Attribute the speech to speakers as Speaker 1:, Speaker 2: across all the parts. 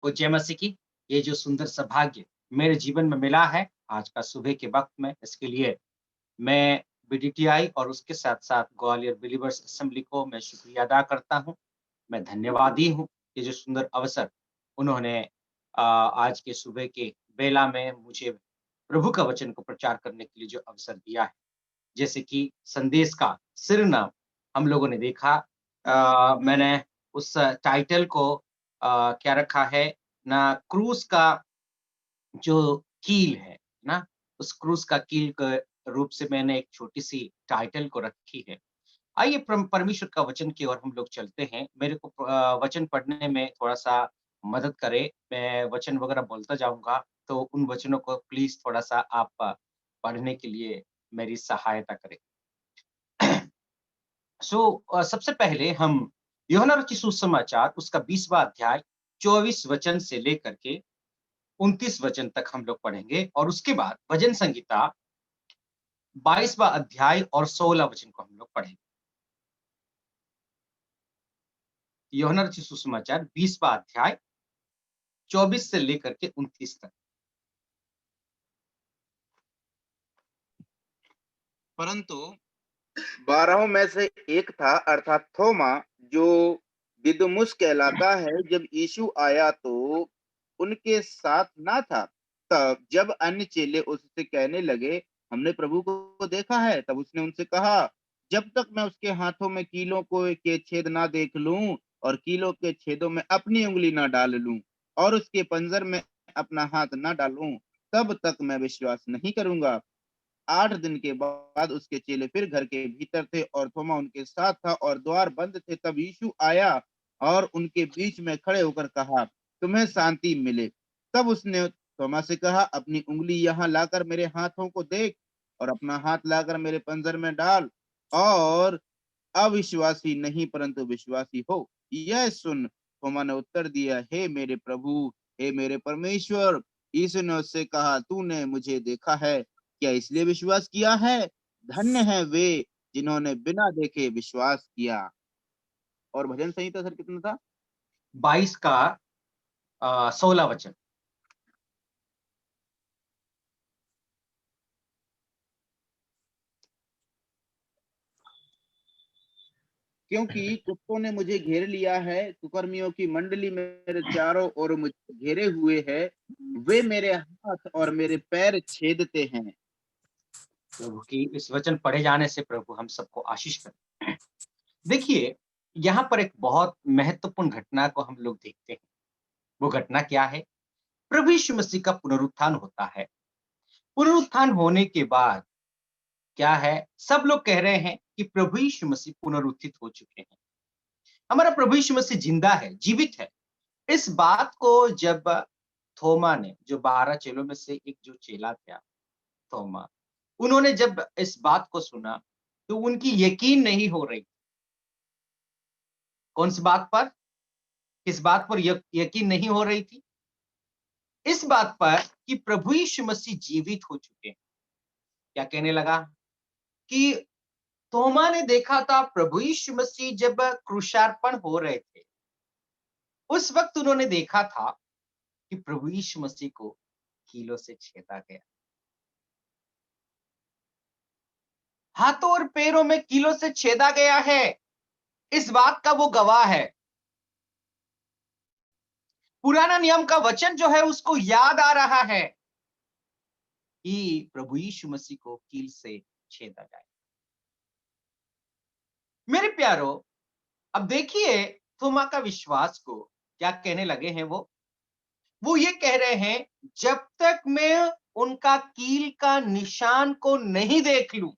Speaker 1: को जय मसीह की। ये जो सुंदर सौभाग्य मेरे जीवन में मिला है आज का सुबह के वक़्त में, इसके लिए मैं बीडीटीआई और उसके साथ-साथ ग्वालियर बिलीवर्स असेंबली को मैं शुक्रिया अदा करता हूँ। मैं धन्यवादी हूँ, ये जो सुंदर अवसर उन्होंने आज के सुबह के बेला में मुझे प्रभु का वचन को प्रचार करने के लिए जो अवसर दिया है। जैसे कि संदेश का शिरोनाम हम लोगों ने देखा, मैंने उस टाइटल को क्या रखा है ना, क्रूस का जो कील है ना, उस क्रूस का कील के रूप से मैंने एक छोटी-सी टाइटल को रखी है। आइए परमेश्वर का वचन की ओर हम लोग चलते हैं। मेरे को वचन पढ़ने में थोड़ा-सा मदद करें। मैं वचन वगैरह बोलता जाऊँगा, तो उन वचनों को प्लीज़ थोड़ा-सा आप पढ़ने के लिए मेरी सहायता करें। सो सबसे पहले हम यूहन्ना रचित सुसमाचार उसका 20वाँ अध्याय 24 वचन से लेकर के 29 वचन तक हम लोग पढ़ेंगे और उसके बाद भजन संहिता 22वाँ अध्याय और 16 वचन को हम लोग पढ़ेंगे। यूहन्ना रचित सुसमाचार 20वाँ अध्याय 24 से लेकर के 29 तक।
Speaker 2: परंतु 12 में से एक था, अर्थात थोमा, जो दिदुमुस कहलाता है। जब यीशु आया तो उनके साथ ना था। तब जब अन्य चेले उससे कहने लगे, हमने प्रभु को देखा है, तब उसने उनसे कहा, जब तक मैं उसके हाथों में कीलों को के छेद ना देख लूं और कीलों के छेदों में अपनी उंगली ना डाल लूं और उसके पंजर में अपना हाथ ना डालूं, तब तक मैं विश्वास नहीं करूंगा। 8 दिन के बाद उसके चेले फिर घर के भीतर थे और थोमा उनके साथ था और द्वार बंद थे। तब यीशु आया और उनके बीच में खड़े होकर कहा, तुम्हें शांति मिले। तब उसने थोमा से कहा, अपनी उंगली यहाँ लाकर मेरे हाथों को देख और अपना हाथ लाकर मेरे पंजर में डाल और अविश्वासी नहीं परंतु विश्वासी हो। यह सुन थोमा ने उत्तर दिया, हे मेरे प्रभु, हे मेरे परमेश्वर। यीशु ने उससे कहा, तूने मुझे देखा है, क्या इसलिए विश्वास किया है? धन्य है वे जिन्होंने बिना देखे विश्वास किया। और भजन संहिता सर कितना था?
Speaker 1: 22 का 16 वचन।
Speaker 2: क्योंकि कुत्तों ने मुझे घेर लिया है, कुकर्मियों की मंडली मेरे चारों ओर मुझे घेरे हुए है। वे मेरे हाथ और मेरे पैर छेदते हैं।
Speaker 1: प्रभु की इस वचन पढ़े जाने से प्रभु हम सबको आशीष करें। देखिए, यहाँ पर एक बहुत महत्वपूर्ण घटना को हम लोग देखते हैं। वो घटना क्या है? प्रभु यीशु मसीह का पुनरुत्थान होता है। पुनरुत्थान होने के बाद क्या है? सब लोग कह रहे हैं कि प्रभु यीशु मसीह पुनरुत्थित हो चुके हैं। हमारा प्रभु यीशु मसीह जिंदा है, जीवित है। इस बात को जब थोमा ने, जो 12 चेलों में से एक जो चेला था, थोमा, उन्होंने जब इस बात को सुना, तो उनकी यकीन नहीं हो रही। कौन-सी बात पर? किस बात पर यकीन नहीं हो रही थी? इस बात पर कि प्रभु यीशु मसीह जीवित हो चुके हैं। क्या कहने लगा? कि तोमा ने देखा था प्रभु यीशु मसीह जब क्रूसार्पण हो रहे थे, उस वक़्त उन्होंने देखा था कि प्रभु यीशु मसीह को कीलों से छेदा गया। हाथों और पैरों में कीलों से छेदा गया है, इस बात का वो गवाह है। पुराना नियम का वचन जो है उसको याद आ रहा है कि प्रभु यीशु मसीह को कील से छेदा जाए। मेरे प्यारो, अब देखिए थोमा का विश्वास को क्या कहने लगे हैं वो ये कह रहे हैं, जब तक मैं उनका कील का निशान को नहीं देख लूं,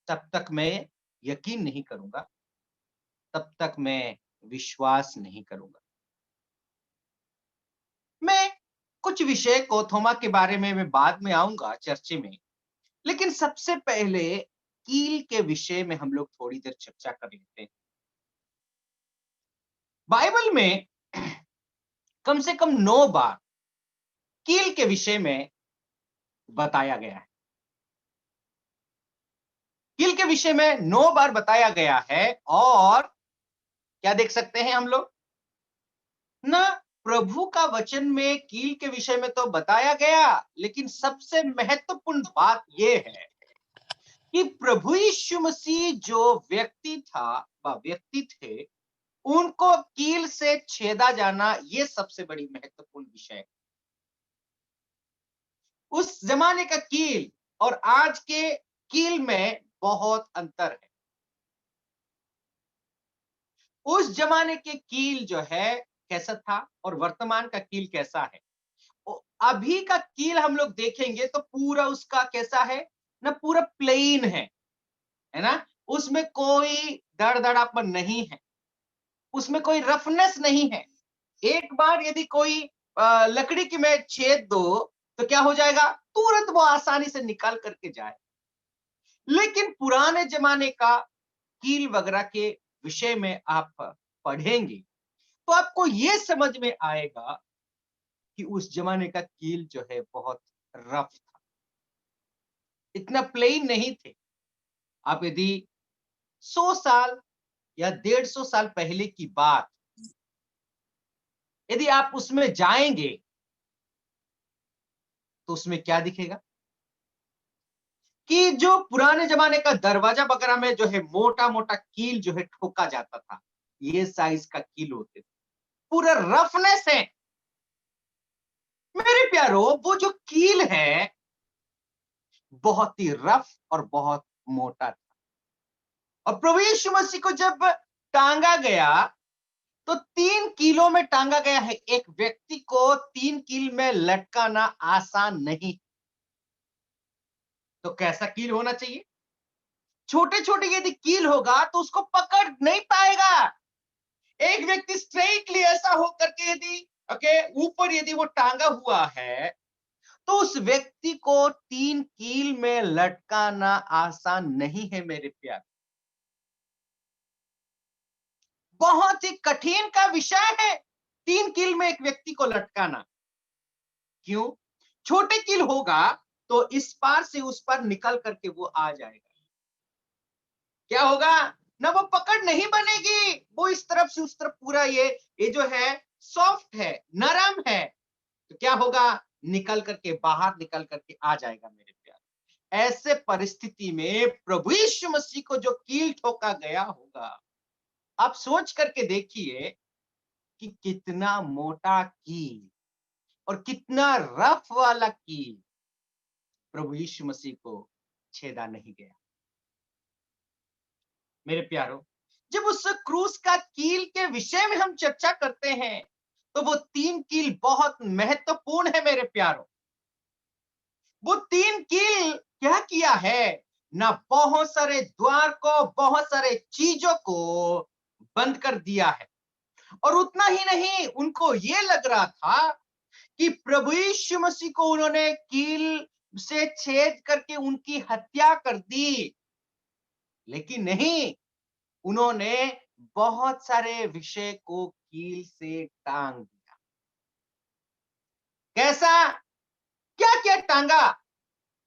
Speaker 1: तब तक मैं यकीन नहीं करूंगा, तब तक मैं विश्वास नहीं करूंगा। मैं कुछ विषय को थोमा के बारे में मैं बाद में आऊंगा चर्चे में, लेकिन सबसे पहले कील के विषय में हम लोग थोड़ी देर चर्चा कर लेते हैं। बाइबल में कम से कम 9 बार कील के विषय में बताया गया है। कील के विषय में 9 बार बताया गया है और क्या देख सकते हैं हम लोग ना? प्रभु का वचन में कील के विषय में तो बताया गया, लेकिन सबसे महत्वपूर्ण बात यह है कि प्रभु यीशु मसीह जो व्यक्ति था व व्यक्ति थे, उनको कील से छेदा जाना, ये सबसे बड़ी महत्वपूर्ण विषय है। उस जमाने का कील और आज के कील में बहुत अंतर है। उस जमाने के कील जो है कैसा था और वर्तमान का कील कैसा है। अभी का कील हम लोग देखेंगे तो पूरा उसका कैसा है ना, पूरा प्लेन है ना? उसमें कोई दड़दड़ापन नहीं है, उसमें कोई रफनेस नहीं है। एक बार यदि कोई लकड़ी की में छेद दो तो क्या हो जाएगा, तुरंत वो आसानी से निकाल करके जाए। लेकिन पुराने जमाने का कील वगैरह के विषय में आप पढ़ेंगे तो आपको ये समझ में आएगा कि उस जमाने का कील जो है बहुत रफ था, इतना प्लेन नहीं थे। आप यदि 100 साल या 150 साल पहले की बात यदि आप उसमें जाएंगे तो उसमें क्या दिखेगा कि जो पुराने जमाने का दरवाजा वगैरह में जो है मोटा मोटा कील जो है ठोका जाता था, ये साइज का कील होते थे, पूरा रफनेस है। मेरे प्यारो, वो जो कील है बहुत ही रफ और बहुत मोटा था। और प्रभु यीशु मसीह को जब टांगा गया तो 3 कीलों में टांगा गया है। एक व्यक्ति को 3 कील में लटकाना आसान नहीं। तो कैसा कील होना चाहिए? छोटे छोटे यदि कील होगा तो उसको पकड़ नहीं पाएगा। एक व्यक्ति स्ट्रेटली ऐसा होकर के यदि ओके ऊपर यदि वो टांगा हुआ है तो उस व्यक्ति को 3 कील में लटकाना आसान नहीं है मेरे प्यार। बहुत ही कठिन का विषय है 3 कील में एक व्यक्ति को लटकाना। क्यों? छोटे कील होगा तो इस पार से उस पार निकल करके वो आ जाएगा। क्या होगा ना, वो पकड़ नहीं बनेगी। वो इस तरफ से उस तरफ पूरा ये जो है सॉफ्ट है, नरम है। तो क्या होगा, निकल करके बाहर निकल करके आ जाएगा मेरे प्यार। ऐसे परिस्थिति में प्रभु यीशु मसीह को जो कील ठोका गया होगा, आप सोच करके देखिए कि कितना मोटा कील और कितना रफ वाला कील प्रभु यीशु मसीह को छेदा नहीं गया। मेरे प्यारो, जब उस क्रूस का कील के विषय में हम चर्चा करते हैं तो वो 3 कील बहुत महत्वपूर्ण है मेरे प्यारो। वो 3 कील क्या किया है ना, बहुत सारे द्वार को, बहुत सारे चीजों को बंद कर दिया है। और उतना ही नहीं, उनको ये लग रहा था कि प्रभु यीशु मसीह को उन्होंने कील से छेद करके उनकी हत्या कर दी, लेकिन नहीं, उन्होंने बहुत सारे विषय को कील से टांग दिया। कैसा, क्या क्या टांगा?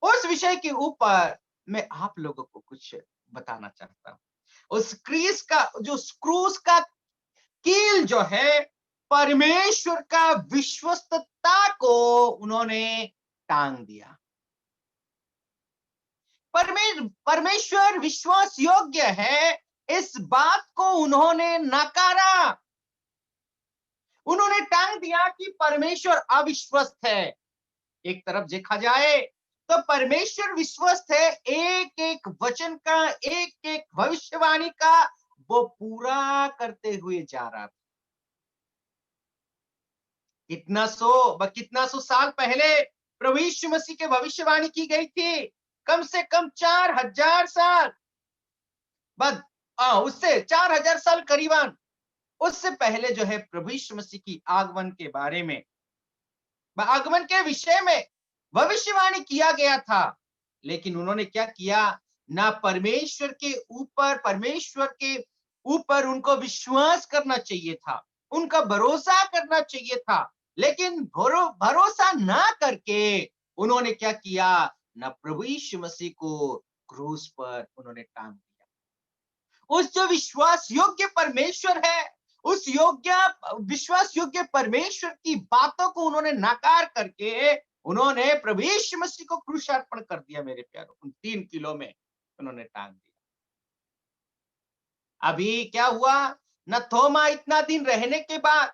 Speaker 1: उस विषय के ऊपर मैं आप लोगों को कुछ बताना चाहता हूं। उस क्रीस का जो स्क्रूस का कील जो है, परमेश्वर का विश्वस्तता को उन्होंने टांग दिया। परमेश्वर विश्वास योग्य है, इस बात को उन्होंने नकारा। उन्होंने टांग दिया कि परमेश्वर अविश्वस्त है। एक तरफ देखा जाए तो परमेश्वर विश्वस्त है, एक एक वचन का, एक एक भविष्यवाणी का वो पूरा करते हुए जा रहा था। कितना सौ साल पहले प्रभु यीशु मसीह के भविष्यवाणी की गई थी, कम से कम 4000 साल बाद, उससे 4000 साल करीबन उससे पहले जो है प्रभु यीशु मसीह की आगमन के बारे में, आगमन के विषय में भविष्यवाणी किया गया था। लेकिन उन्होंने क्या किया ना, परमेश्वर के ऊपर उनको विश्वास करना चाहिए था, उनका भरोसा करना चाहिए था। लेकिन भरोसा ना करके उन्होंने क्या किया ना, प्रभु यीशु मसीह को क्रूस पर उन्होंने टांग दिया। उस जो विश्वास योग्य परमेश्वर है, उस योग्य विश्वास योग्य परमेश्वर की बातों को उन्होंने नकार करके उन्होंने प्रभु यीशु मसीह को क्रूसार्पण कर दिया मेरे प्यारों। उन 3 किलो में उन्होंने टांग दिया। अभी क्या हुआ? न थोमा इतना दिन रहने के बाद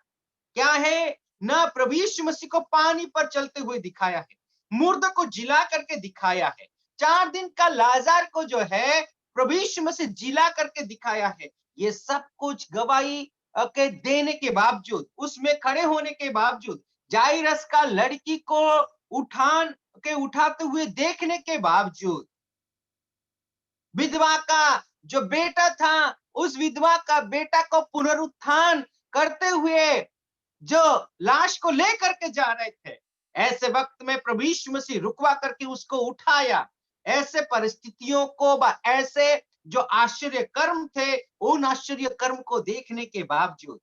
Speaker 1: क्या है, न प्रभु यीशु मसीह को पानी पर चलते हुए दिखाया है, मुर्दों को जिला करके दिखाया है, 4 दिन का लाजार को जो है प्रभु यीशु मसीह जिला करके दिखाया है। ये सब कुछ गवाही के देने के बावजूद, उसमें खड़े होने के बावजूद, जाइरस का लड़की को उठाते हुए देखने के बावजूद, विधवा का जो बेटा था, उस विधवा का बेटा को पुनरुत्थान करते हुए जो लाश को लेकर के जा रहे थे, ऐसे वक्त में प्रभु यीशु मसीह रुकवा करके उसको उठाया। ऐसे परिस्थितियों को ऐसे जो आश्चर्य कर्म थे, उन आश्चर्य कर्म को देखने के बावजूद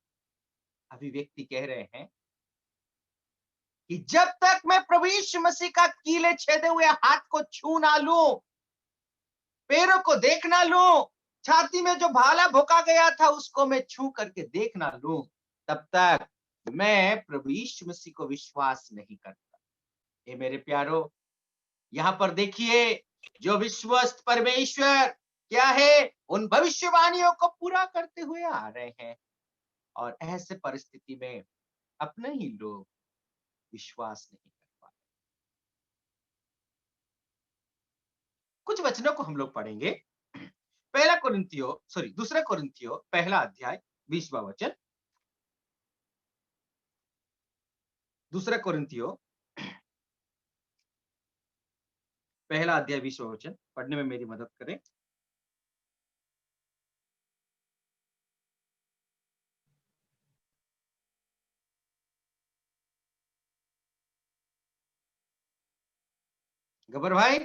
Speaker 1: अभी व्यक्ति कह रहे हैं कि जब तक मैं प्रभु यीशु मसीह का कीले छेदे हुए हाथ को छू ना लूं, पैरों को देख ना लूं, छाती में जो भाला भोंका गया था उसको मैं छू करके देख ना लूं, तब तक मैं प्रभु यीशु मसीह को विश्वास नहीं करता। ये मेरे प्यारो, यहाँ पर देखिए, जो विश्वस्त परमेश्वर क्या है, उन भविष्यवाणियों को पूरा करते हुए आ रहे हैं, और ऐसे परिस्थिति में अपने ही लोग विश्वास नहीं कर पा रहे। कुछ वचनों को हम लोग पढ़ेंगे। दूसरा कोरिन्थियो पहला अध्याय 20वां वचन। दूसरा कोरिन्थियो पहला अध्याय 20वां वचन पढ़ने में मेरी मदद करें। गबर भाई,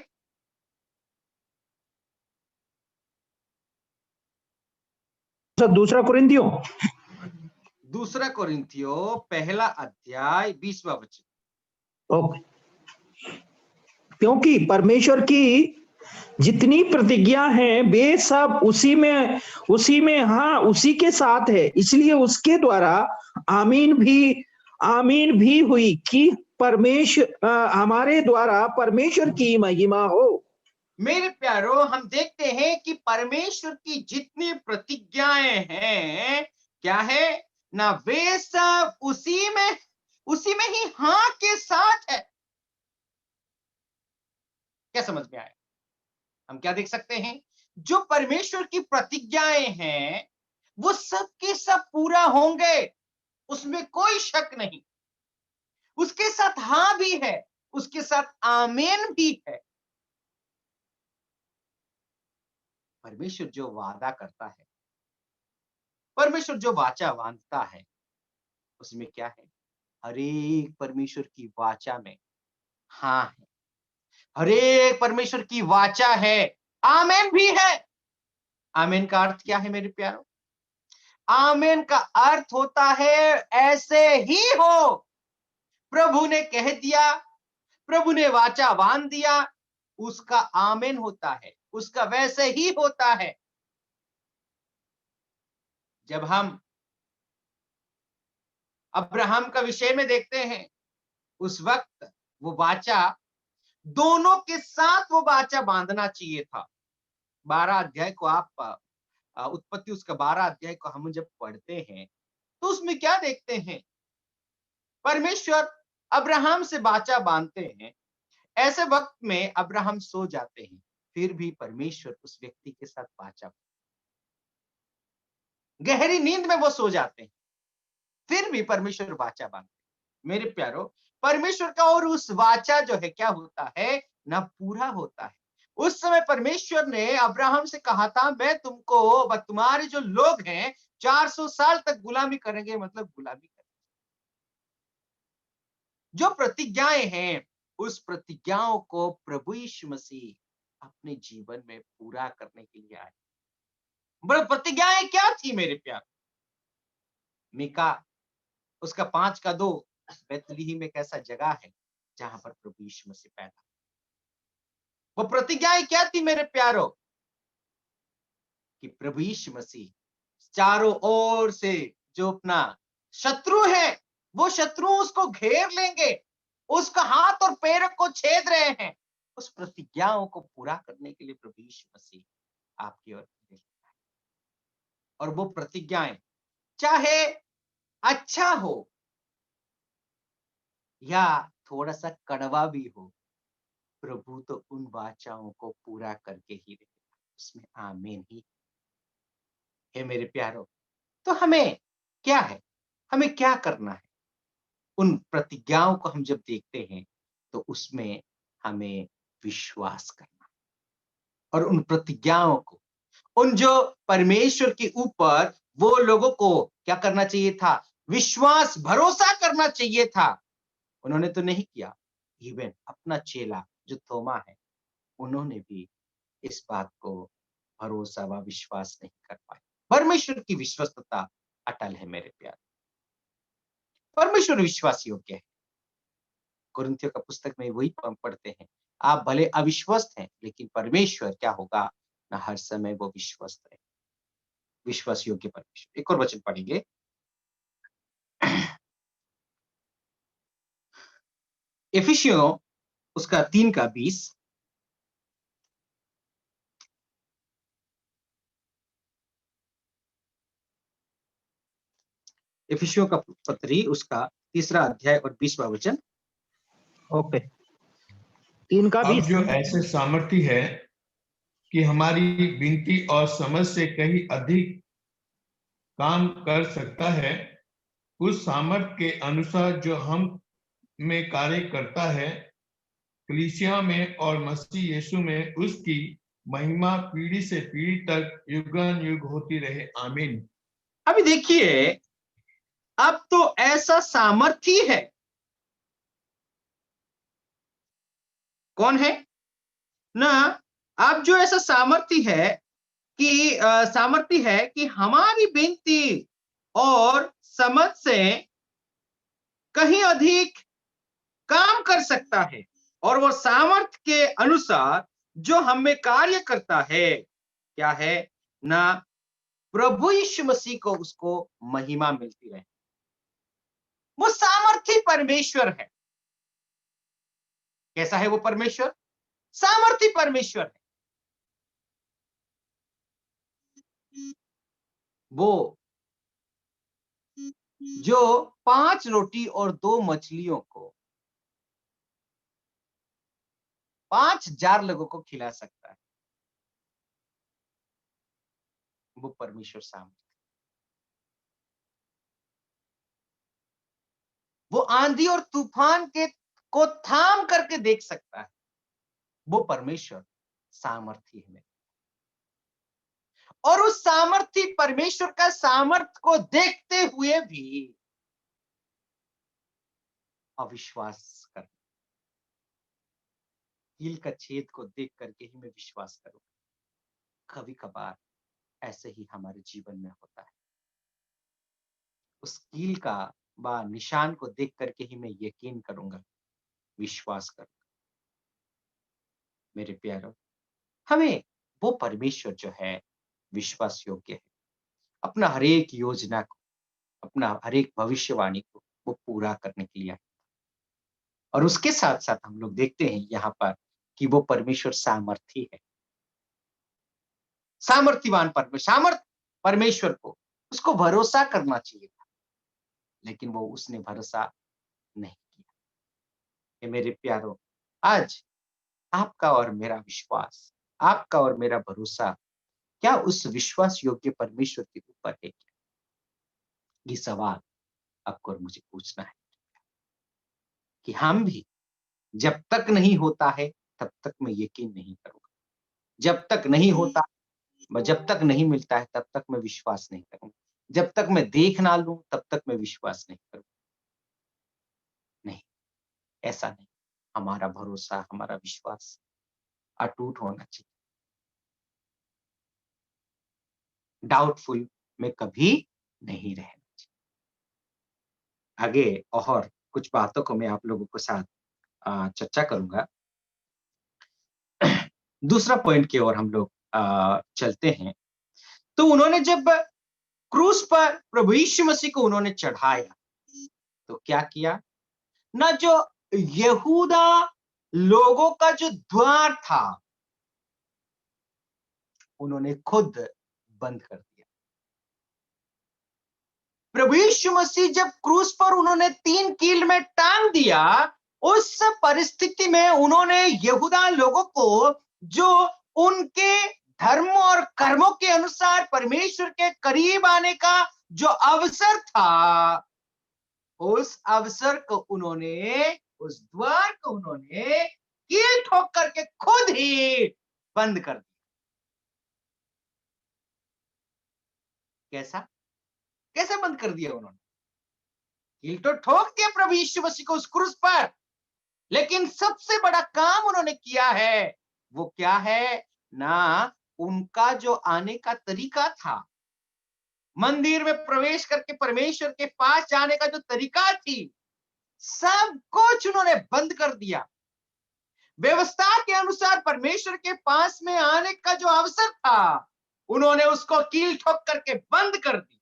Speaker 3: दूसरा कुरिन्थियों
Speaker 1: दूसरा कोरिन्थियो पहला अध्याय 20वां वचन।
Speaker 3: ओके। क्योंकि परमेश्वर की जितनी प्रतिज्ञा है वे सब उसी में हाँ उसी के साथ है, इसलिए उसके द्वारा आमीन भी हुई कि परमेश्वर हमारे द्वारा परमेश्वर की महिमा हो।
Speaker 1: मेरे प्यारो, हम देखते हैं कि परमेश्वर की जितनी प्रतिज्ञाएं हैं, क्या है ना, वे सब उसी में ही हाँ के साथ है। क्या समझ में आया? हम क्या देख सकते हैं? जो परमेश्वर की प्रतिज्ञाएं हैं वो सब के सब पूरा होंगे, उसमें कोई शक नहीं। उसके साथ हाँ भी है, उसके साथ आमीन भी है। परमेश्वर जो वादा करता है, परमेश्वर जो वाचा बांधता है, उसमें क्या है? हर एक परमेश्वर की वाचा में हाँ है, हर एक परमेश्वर की वाचा है, आमीन भी है। आमीन का अर्थ क्या है मेरे प्यारों? आमीन का अर्थ होता है ऐसे ही हो। प्रभु ने कह दिया, प्रभु ने वाचा बांध दिया, उसका आमीन होता है, उसका वैसे ही होता है। जब हम अब्राहम का विषय में देखते हैं, उस वक्त वो वाचा दोनों के साथ वो वाचा बांधना चाहिए था। 12 अध्याय को आप उत्पत्ति उसका 12 अध्याय को हम जब पढ़ते हैं तो उसमें क्या देखते हैं? परमेश्वर अब्राहम से वाचा बांधते हैं, ऐसे वक्त में अब्राहम सो जाते हैं, फिर भी परमेश्वर उस व्यक्ति के साथ वाचा, गहरी नींद में वो सो जाते हैं, फिर भी परमेश्वर वाचा बांधते। मेरे प्यारो, परमेश्वर का और उस वाचा जो है क्या होता है ना, पूरा होता है। उस समय परमेश्वर ने अब्राहम से कहा था, मैं तुमको तुम्हारे जो लोग हैं 400 साल तक गुलामी करेंगे, मतलब गुलामी करेंगे। जो प्रतिज्ञाएं हैं, उस प्रतिज्ञाओं को प्रभु यीशु मसीह अपने जीवन में पूरा करने के लिए आए। प्रतिज्ञाएं क्या थी मेरे प्यार? मीका उसका 5:2, बैतलहम एक ऐसा जगह है जहां पर प्रभु यीशु मसीह पैदा। वो प्रतिज्ञाएं क्या थी मेरे प्यारो? कि प्रभु यीशु मसीह चारों ओर से जो अपना शत्रु है, वो शत्रु उसको घेर लेंगे, उसका हाथ और पैर को छेद रहे हैं। उस प्रतिज्ञाओं को पूरा करने के लिए प्रभु यीशु मसीह आपकी ओर देख रहा है। और वो प्रतिज्ञाएं चाहे अच्छा हो या थोड़ा सा कड़वा भी हो, प्रभु तो उन वाचाओं को पूरा करके ही रहेगा। उसमें आमीन ही है मेरे प्यारों। तो हमें क्या है, हमें क्या करना है? उन प्रतिज्ञाओं को हम जब देखते हैं तो उसमें हमें विश्वास करना और उन प्रतिज्ञाओं को, उन जो परमेश्वर के ऊपर वो लोगों को क्या करना चाहिए था? विश्वास, भरोसा करना चाहिए था। उन्होंने तो नहीं किया। इवन अपना चेला जो थोमा है, उन्होंने भी इस बात को भरोसा व विश्वास नहीं कर पाए। परमेश्वर की विश्वस्तता अटल है मेरे प्यारे। परमेश्वर विश्वास योग्य है। कुरिन्थियों का पुस्तक में वही हम पढ़ते हैं, आप भले अविश्वस्त हैं, लेकिन परमेश्वर क्या होगा ना, हर समय वो विश्वस्त है, विश्वास योग्य परमेश्वर। एक और वचन पढ़ेंगे, इफिसियों उसका 3:20। इफिसियों का पत्री उसका 3 अध्याय और 20वां वचन।
Speaker 3: ओके, 3:20।
Speaker 4: अब जो ऐसे सामर्थ्य है कि हमारी विनती और समझ से कहीं अधिक काम कर सकता है, उस सामर्थ्य के अनुसार जो हम में कार्य करता है, कलीसिया में और मसीह यीशु में उसकी महिमा पीढ़ी से पीढ़ी तक युगान युग होती रहे। आमीन।
Speaker 1: अभी देखिए, अब तो ऐसा सामर्थ्य है। कौन है ना? अब जो ऐसा सामर्थ्य है कि हमारी विनती और समझ से कहीं अधिक काम कर सकता है, और वो सामर्थ्य के अनुसार जो हम में कार्य करता है, क्या है ना, प्रभु यीशु मसीह को उसको महिमा मिलती रहे। वो सामर्थ्य परमेश्वर है। कैसा है वो परमेश्वर? सामर्थ्य परमेश्वर है। वो जो 5 रोटी और 2 मछलियों को 5,000 लोगों को खिला सकता है, वो परमेश्वर सामर्थ्य। वो आंधी और तूफान को थाम करके देख सकता है, वो परमेश्वर सामर्थ्य है। और उस सामर्थ्य परमेश्वर का सामर्थ्य को देखते हुए भी अविश्वास कर, कील का छेद को देख करके ही मैं विश्वास करूंगा। कभी कभार ऐसे ही हमारे जीवन में होता है। उस कील का निशान को देख करके ही मैं यकीन करूंगा, विश्वास करूंगा। मेरे प्यारों, हमें वो परमेश्वर जो है विश्वास योग्य है। अपना हर एक योजना को, अपना हर एक भविष्यवाणी को वो पूरा करने के लिए। और उसके साथ साथ हम लोग देखते हैं यहाँ पर कि वो परमेश्वर सामर्थी है। सामर्थ्यवान परमेश्वर को उसको भरोसा करना चाहिए था, लेकिन वो उसने भरोसा नहीं किया। ये मेरे प्यारों, आज आपका और मेरा विश्वास, आपका और मेरा भरोसा क्या उस विश्वास योग्य परमेश्वर के ऊपर है क्या? ये सवाल आपको और मुझे पूछना है कि हम भी जब तक नहीं होता है तब तक मैं यकीन नहीं करूंगा। जब तक नहीं होता, जब तक नहीं मिलता है तब तक मैं विश्वास नहीं करूंगा। जब तक मैं देख ना लूं तब तक मैं विश्वास नहीं करूंगा। नहीं, ऐसा नहीं। हमारा भरोसा, हमारा विश्वास अटूट होना चाहिए। डाउटफुल में कभी नहीं रहना चाहिए। आगे और कुछ बातों को मैं आप लोगों के साथ चर्चा करूंगा। दूसरा पॉइंट की ओर हम लोग चलते हैं। तो उन्होंने जब क्रूस पर प्रभु यीशु मसीह को उन्होंने चढ़ाया तो क्या किया ना, जो यहूदा लोगों का जो द्वार था उन्होंने खुद बंद कर दिया। प्रभु यीशु मसीह जब क्रूस पर उन्होंने 3 कील में टांग दिया, उस परिस्थिति में उन्होंने यहूदा लोगों को जो उनके धर्म और कर्मों के अनुसार परमेश्वर के करीब आने का जो अवसर था, उस अवसर को उन्होंने, उस द्वार को उन्होंने कील ठोक करके खुद ही बंद कर दिया। कैसा कैसे बंद कर दिया उन्होंने? कील तो ठोक दिया प्रभु यीशु मसीह को उस क्रूस पर, लेकिन सबसे बड़ा काम उन्होंने किया है वो क्या है ना, उनका जो आने का तरीका था, मंदिर में प्रवेश करके परमेश्वर के पास जाने का जो तरीका थी, सब कुछ उन्होंने बंद कर दिया। व्यवस्था के अनुसार परमेश्वर के पास में आने का जो अवसर था, उन्होंने उसको कील ठोक करके बंद कर दी।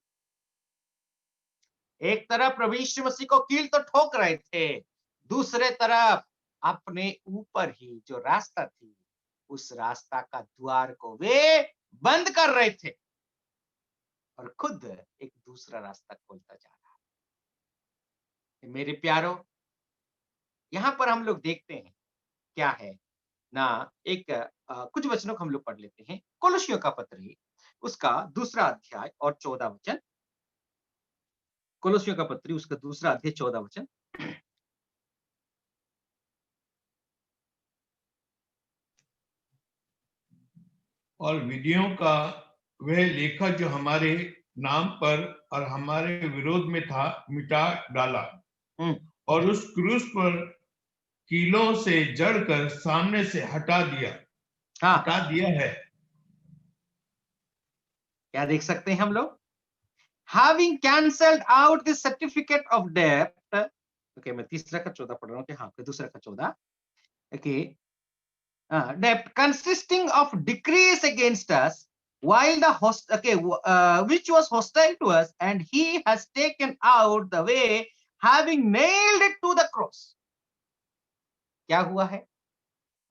Speaker 1: एक तरफ प्रभु यीशु मसीह को कील तो ठोक रहे थे, दूसरे तरफ अपने ऊपर ही जो रास्ता थी, उस रास्ता का द्वार को वे बंद कर रहे थे और खुद एक दूसरा रास्ता खोलता जा रहा है। मेरे प्यारो, यहां पर हम लोग देखते हैं क्या है ना, एक कुछ वचनों को हम लोग पढ़ लेते हैं। कोलोसियों का पत्र उसका 2 अध्याय और 14 वचन। कोलोसियों का पत्र उसका 2 अध्याय 14 वचन।
Speaker 4: और विधियों का वह लेखा जो हमारे नाम पर और हमारे विरोध में था, मिटा डाला और उस क्रूस पर कीलों से जड़कर सामने से हटा दिया है।
Speaker 1: क्या देख सकते हैं हम लोग? Having cancelled out the certificate of debt, okay, मैं 3 का 14 पढ़ रहा हूँ कि हाँ, 2 का 14, okay, debt consisting of decrees against us, while the which was hostile to us, and he has taken out the way, having nailed it to the cross. क्या हुआ है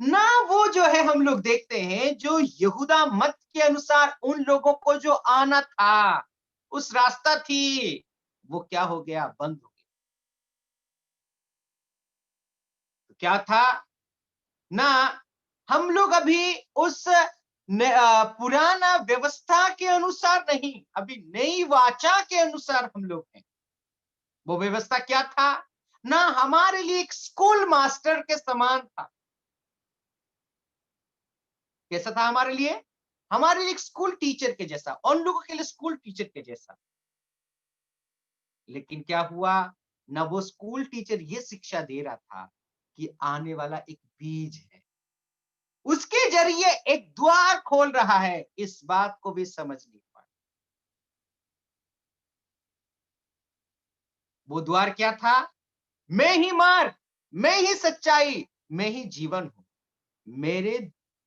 Speaker 1: ना, वो जो है हम लोग देखते हैं जो यहूदा मत के अनुसार उन लोगों को जो आना था, उस रास्ता थी, वो क्या हो गया? बंद हो गया। तो क्या था ना, हम लोग अभी उस पुराना व्यवस्था के अनुसार नहीं, अभी नई वाचा के अनुसार हम लोग हैं। वो व्यवस्था क्या था ना, हमारे लिए एक स्कूल मास्टर के समान था। कैसा था हमारे लिए? हमारे लिए एक स्कूल टीचर के जैसा, उन लोगों के लिए स्कूल टीचर के जैसा। लेकिन क्या हुआ ना, वो स्कूल टीचर ये शिक्षा दे रहा था कि आने वाला एक बीज है, उसके जरिए एक द्वार खोल रहा है। इस बात को भी समझ नहीं पाए। वो द्वार क्या था? मैं ही मार्ग, मैं ही सच्चाई, मैं ही जीवन हूं, मेरे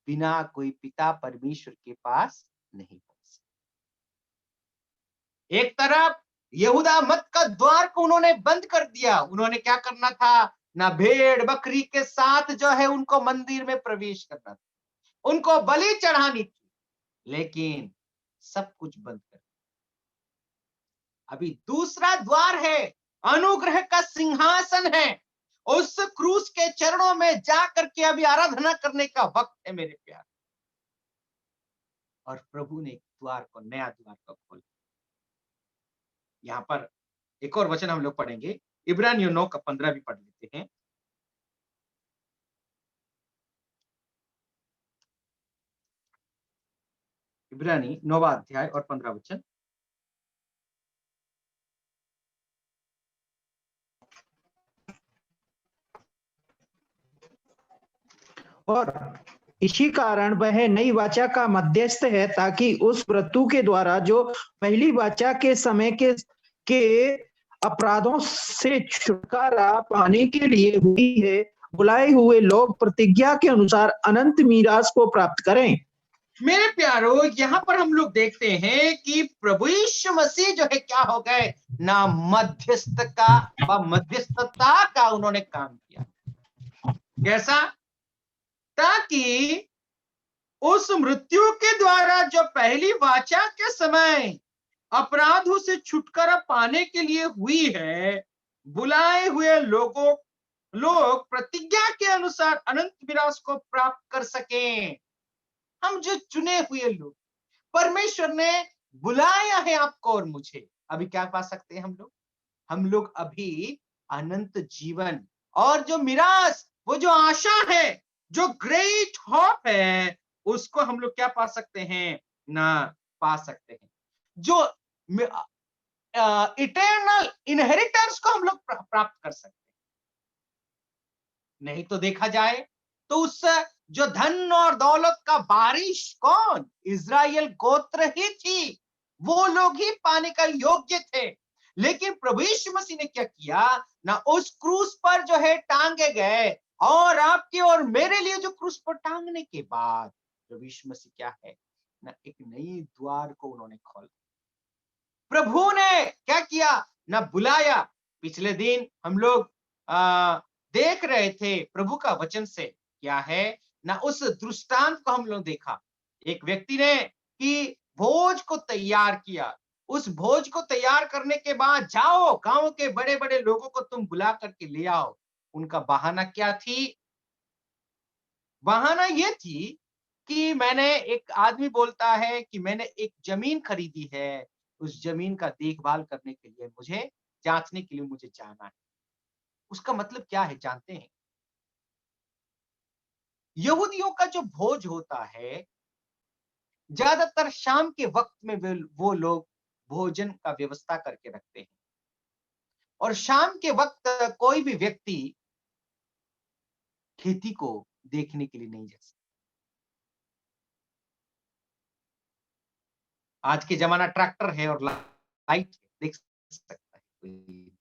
Speaker 1: बिना कोई पिता परमेश्वर के पास नहीं पहुंच सकता। एक तरफ यहूदा मत का द्वार को उन्होंने बंद कर दिया। उन्होंने क्या करना था ना, भेड़ बकरी के साथ जो है उनको मंदिर में प्रवेश करना था, उनको बलि चढ़ानी थी, लेकिन सब कुछ बंद कर दिया। अभी दूसरा द्वार है, अनुग्रह का सिंहासन है। उस क्रूस के चरणों में जाकर के अभी आराधना करने का वक्त है मेरे प्यार। और प्रभु ने एक द्वार को, नया द्वार को खोला। यहाँ पर एक और वचन हम लोग पढ़ेंगे, इब्रानियों 9 का 15 भी पढ़ लेते हैं। इब्रानी 9वां अध्याय और 15 वचन।
Speaker 3: और इसी कारण वह नई वाचा का मध्यस्थ है, ताकि उस मृत्यु के द्वारा जो पहली वाचा के समय के अपराधों से छुटकारा पाने के लिए हुई है, बुलाए हुए लोग प्रतिज्ञा के अनुसार अनंत मीरास को प्राप्त करें।
Speaker 1: मेरे प्यारो, यहाँ पर हम लोग देखते हैं कि प्रभु यीशु मसीह जो है क्या हो गए ना, मध्यस्थता का उन्होंने काम किया। कैसा? ताकि उस मृत्यु के द्वारा जो पहली वाचा के समय अपराधों से छुटकारा पाने के लिए हुई है, बुलाए हुए लोग प्रतिज्ञा के अनुसार अनंत विनाश को प्राप्त कर सकें। हम जो चुने हुए लोग, परमेश्वर ने बुलाया है आपको और मुझे, अभी क्या पा सकते हैं हम लोग अभी अनंत जीवन और जो मिरास, वो जो आशा है, जो ग्रेट होप है, उसको हम लोग क्या पा सकते हैं ना, पा सकते हैं। जो इटर्नल इनहेरिटेंस को हम लोग प्राप्त कर सकते हैं। नहीं तो देखा जाए तो उस जो धन और दौलत का बारिश कौन, इज़राइल गोत्र ही थी, वो लोग ही पाने का योग्य थे। लेकिन प्रभु यीशु मसीह ने क्या किया ना, उस क्रूस पर जो है टांगे गए, और आपके और मेरे लिए जो क्रूस पर टांगने के बाद प्रभु यीशु मसीह क्या है ना, एक नई द्वार को उन्होंने खोला। प्रभु ने क्या किया ना, बुलाया। पिछले दिन हम लोग देख रहे थे प्रभु का वचन से क्या है ना, उस दृष्टांत को हम लोग देखा। एक व्यक्ति ने कि भोज को तैयार किया। उस भोज को तैयार करने के बाद जाओ, गांव के बड़े बड़े लोगों को तुम बुला करके ले आओ। उनका बहाना क्या थी? बहाना ये थी कि मैंने, एक आदमी बोलता है कि मैंने एक जमीन खरीदी है, उस जमीन का देखभाल करने के लिए मुझे, जांचने के लिए मुझे जाना है। उसका मतलब क्या है जानते हैं? यहूदियों का जो भोज होता है, ज्यादातर शाम के वक्त में वो लोग भोजन का व्यवस्था करके रखते हैं, और शाम के वक्त कोई भी व्यक्ति खेती को देखने के लिए नहीं जा सकता। आज के जमाना ट्रैक्टर है और लाइट देख सकता है कोई,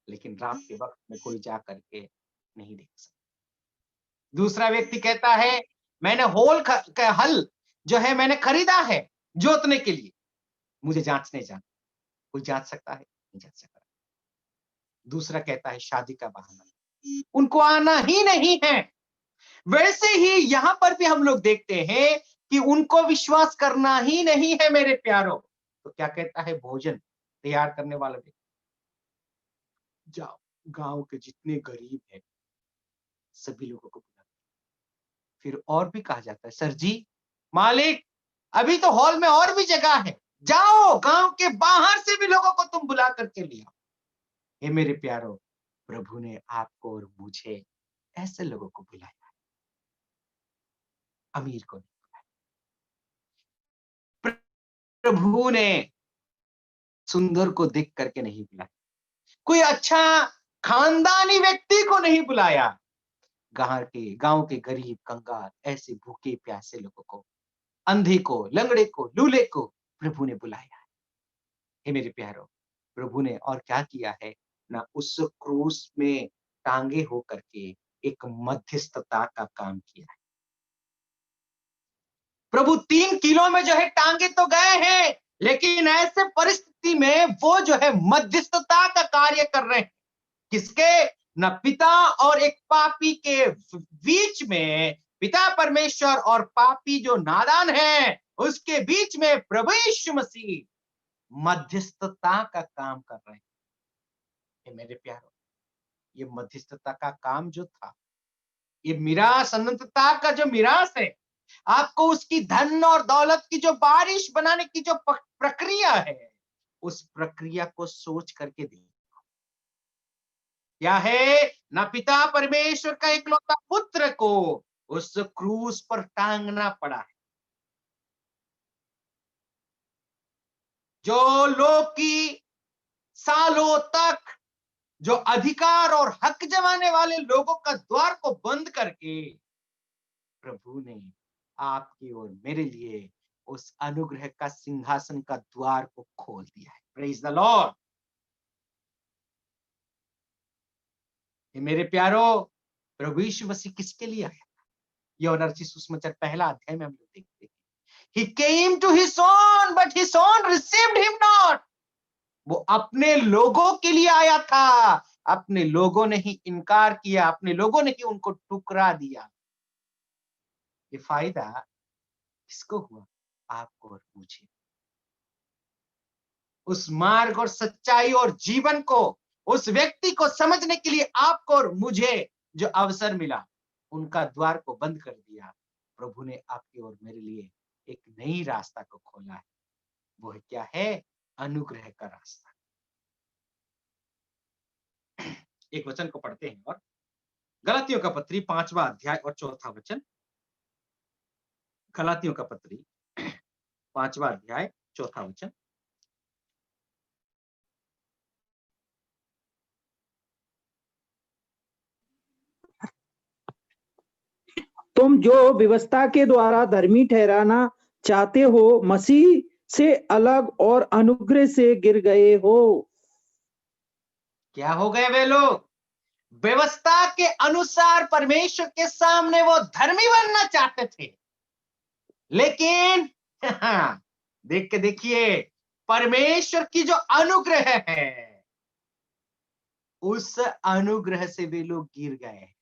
Speaker 1: लेकिन रात के वक्त में कोई जा करके नहीं देख सकता। दूसरा व्यक्ति कहता है मैंने हल जो है मैंने खरीदा है जोतने के लिए, मुझे जांचने जाना। कोई जांच सकता है? नहीं जांच सकता। दूसरा कहता है शादी का बहाना, उनको आना ही नहीं है। वैसे ही यहां पर भी हम लोग देखते हैं कि उनको विश्वास करना ही नहीं है मेरे प्यारों। तो क्या कहता है भोजन तैयार करने वाला व्यक्ति, जाओ गांव के जितने गरीब हैं सभी लोगों को बुला। फिर और भी कहा जाता है सर जी, मालिक अभी तो हॉल में और भी जगह है, जाओ गांव के बाहर से भी लोगों को तुम बुला करके ले आओ। हे मेरे प्यारों, प्रभु ने आपको और मुझे ऐसे लोगों को बुलाया है, अमीर को नहीं बुलाया। प्रभु ने सुंदर को देख करके नहीं बुलाया, कोई अच्छा खानदानी व्यक्ति को नहीं बुलाया, गांव के गरीब कंगाल ऐसे भूखे प्यासे लोगों को, अंधे को, लंगड़े को, लूले को प्रभु ने बुलाया है। हे मेरे प्यारों, प्रभु ने और क्या किया है ना, उस क्रूस में टांगे हो करके एक मध्यस्थता का काम किया है। प्रभु 3 किलो में जो है टांगे तो गए हैं, लेकिन ऐसे परिस्थिति में वो जो है मध्यस्थता का कार्य कर रहे हैं। किसके? न पिता और एक पापी के बीच में, पिता परमेश्वर और पापी जो नादान है उसके बीच में प्रभु यीशु मसीह मध्यस्थता का काम कर रहे हैं। ये मेरे प्यारों, ये मध्यस्थता का काम जो था, ये मिरास, अनंतता का जो मिरास है, आपको उसकी धन और दौलत की जो बारिश बनाने की जो प्रक्रिया है, उस प्रक्रिया को सोच करके देखो। क्या है ना, पिता परमेश्वर का इकलौता पुत्र को उस क्रूस पर टांगना पड़ा है। जो लोग की सालों तक जो अधिकार और हक जमाने वाले लोगों का द्वार को बंद करके प्रभु ने आपके और मेरे लिए उस अनुग्रह का सिंहासन का द्वार को खोल दिया है। Praise the Lord. मेरे प्यारो, प्रभु यीशु मसीह किसके लिए आया? यूहन्ना रचित सुसमाचार पहला अध्याय में हम लोग देखते हैं, He came to his own, but his own received him not. वो अपने लोगों के लिए आया था, अपने लोगों ने ही इनकार किया, अपने लोगों ने ही उनको ठुकरा दिया। ये फायदा किसको हुआ? आपको और मुझे। उस मार्ग और सच्चाई और जीवन को, उस व्यक्ति को समझने के लिए आपको और मुझे जो अवसर मिला, उनका द्वार को बंद कर दिया। प्रभु ने आपके और मेरे लिए एक नई रास्ता को खोला है। वो है क्या है? अनुग्रह का रास्ता। एक वचन को पढ़ते हैं और गलातियों का पत्री 5वां अध्याय और 4था वचन। गलातियों का पत्री 5वां अध्याय 4था वचन।
Speaker 3: तुम जो व्यवस्था के द्वारा धर्मी ठहराना चाहते हो, मसीह से अलग और अनुग्रह से गिर गए हो।
Speaker 1: क्या हो गए वे लोग? व्यवस्था के अनुसार परमेश्वर के सामने वो धर्मी बनना चाहते थे, लेकिन देख के देखिए, परमेश्वर की जो अनुग्रह है, उस अनुग्रह से वे लोग गिर गए।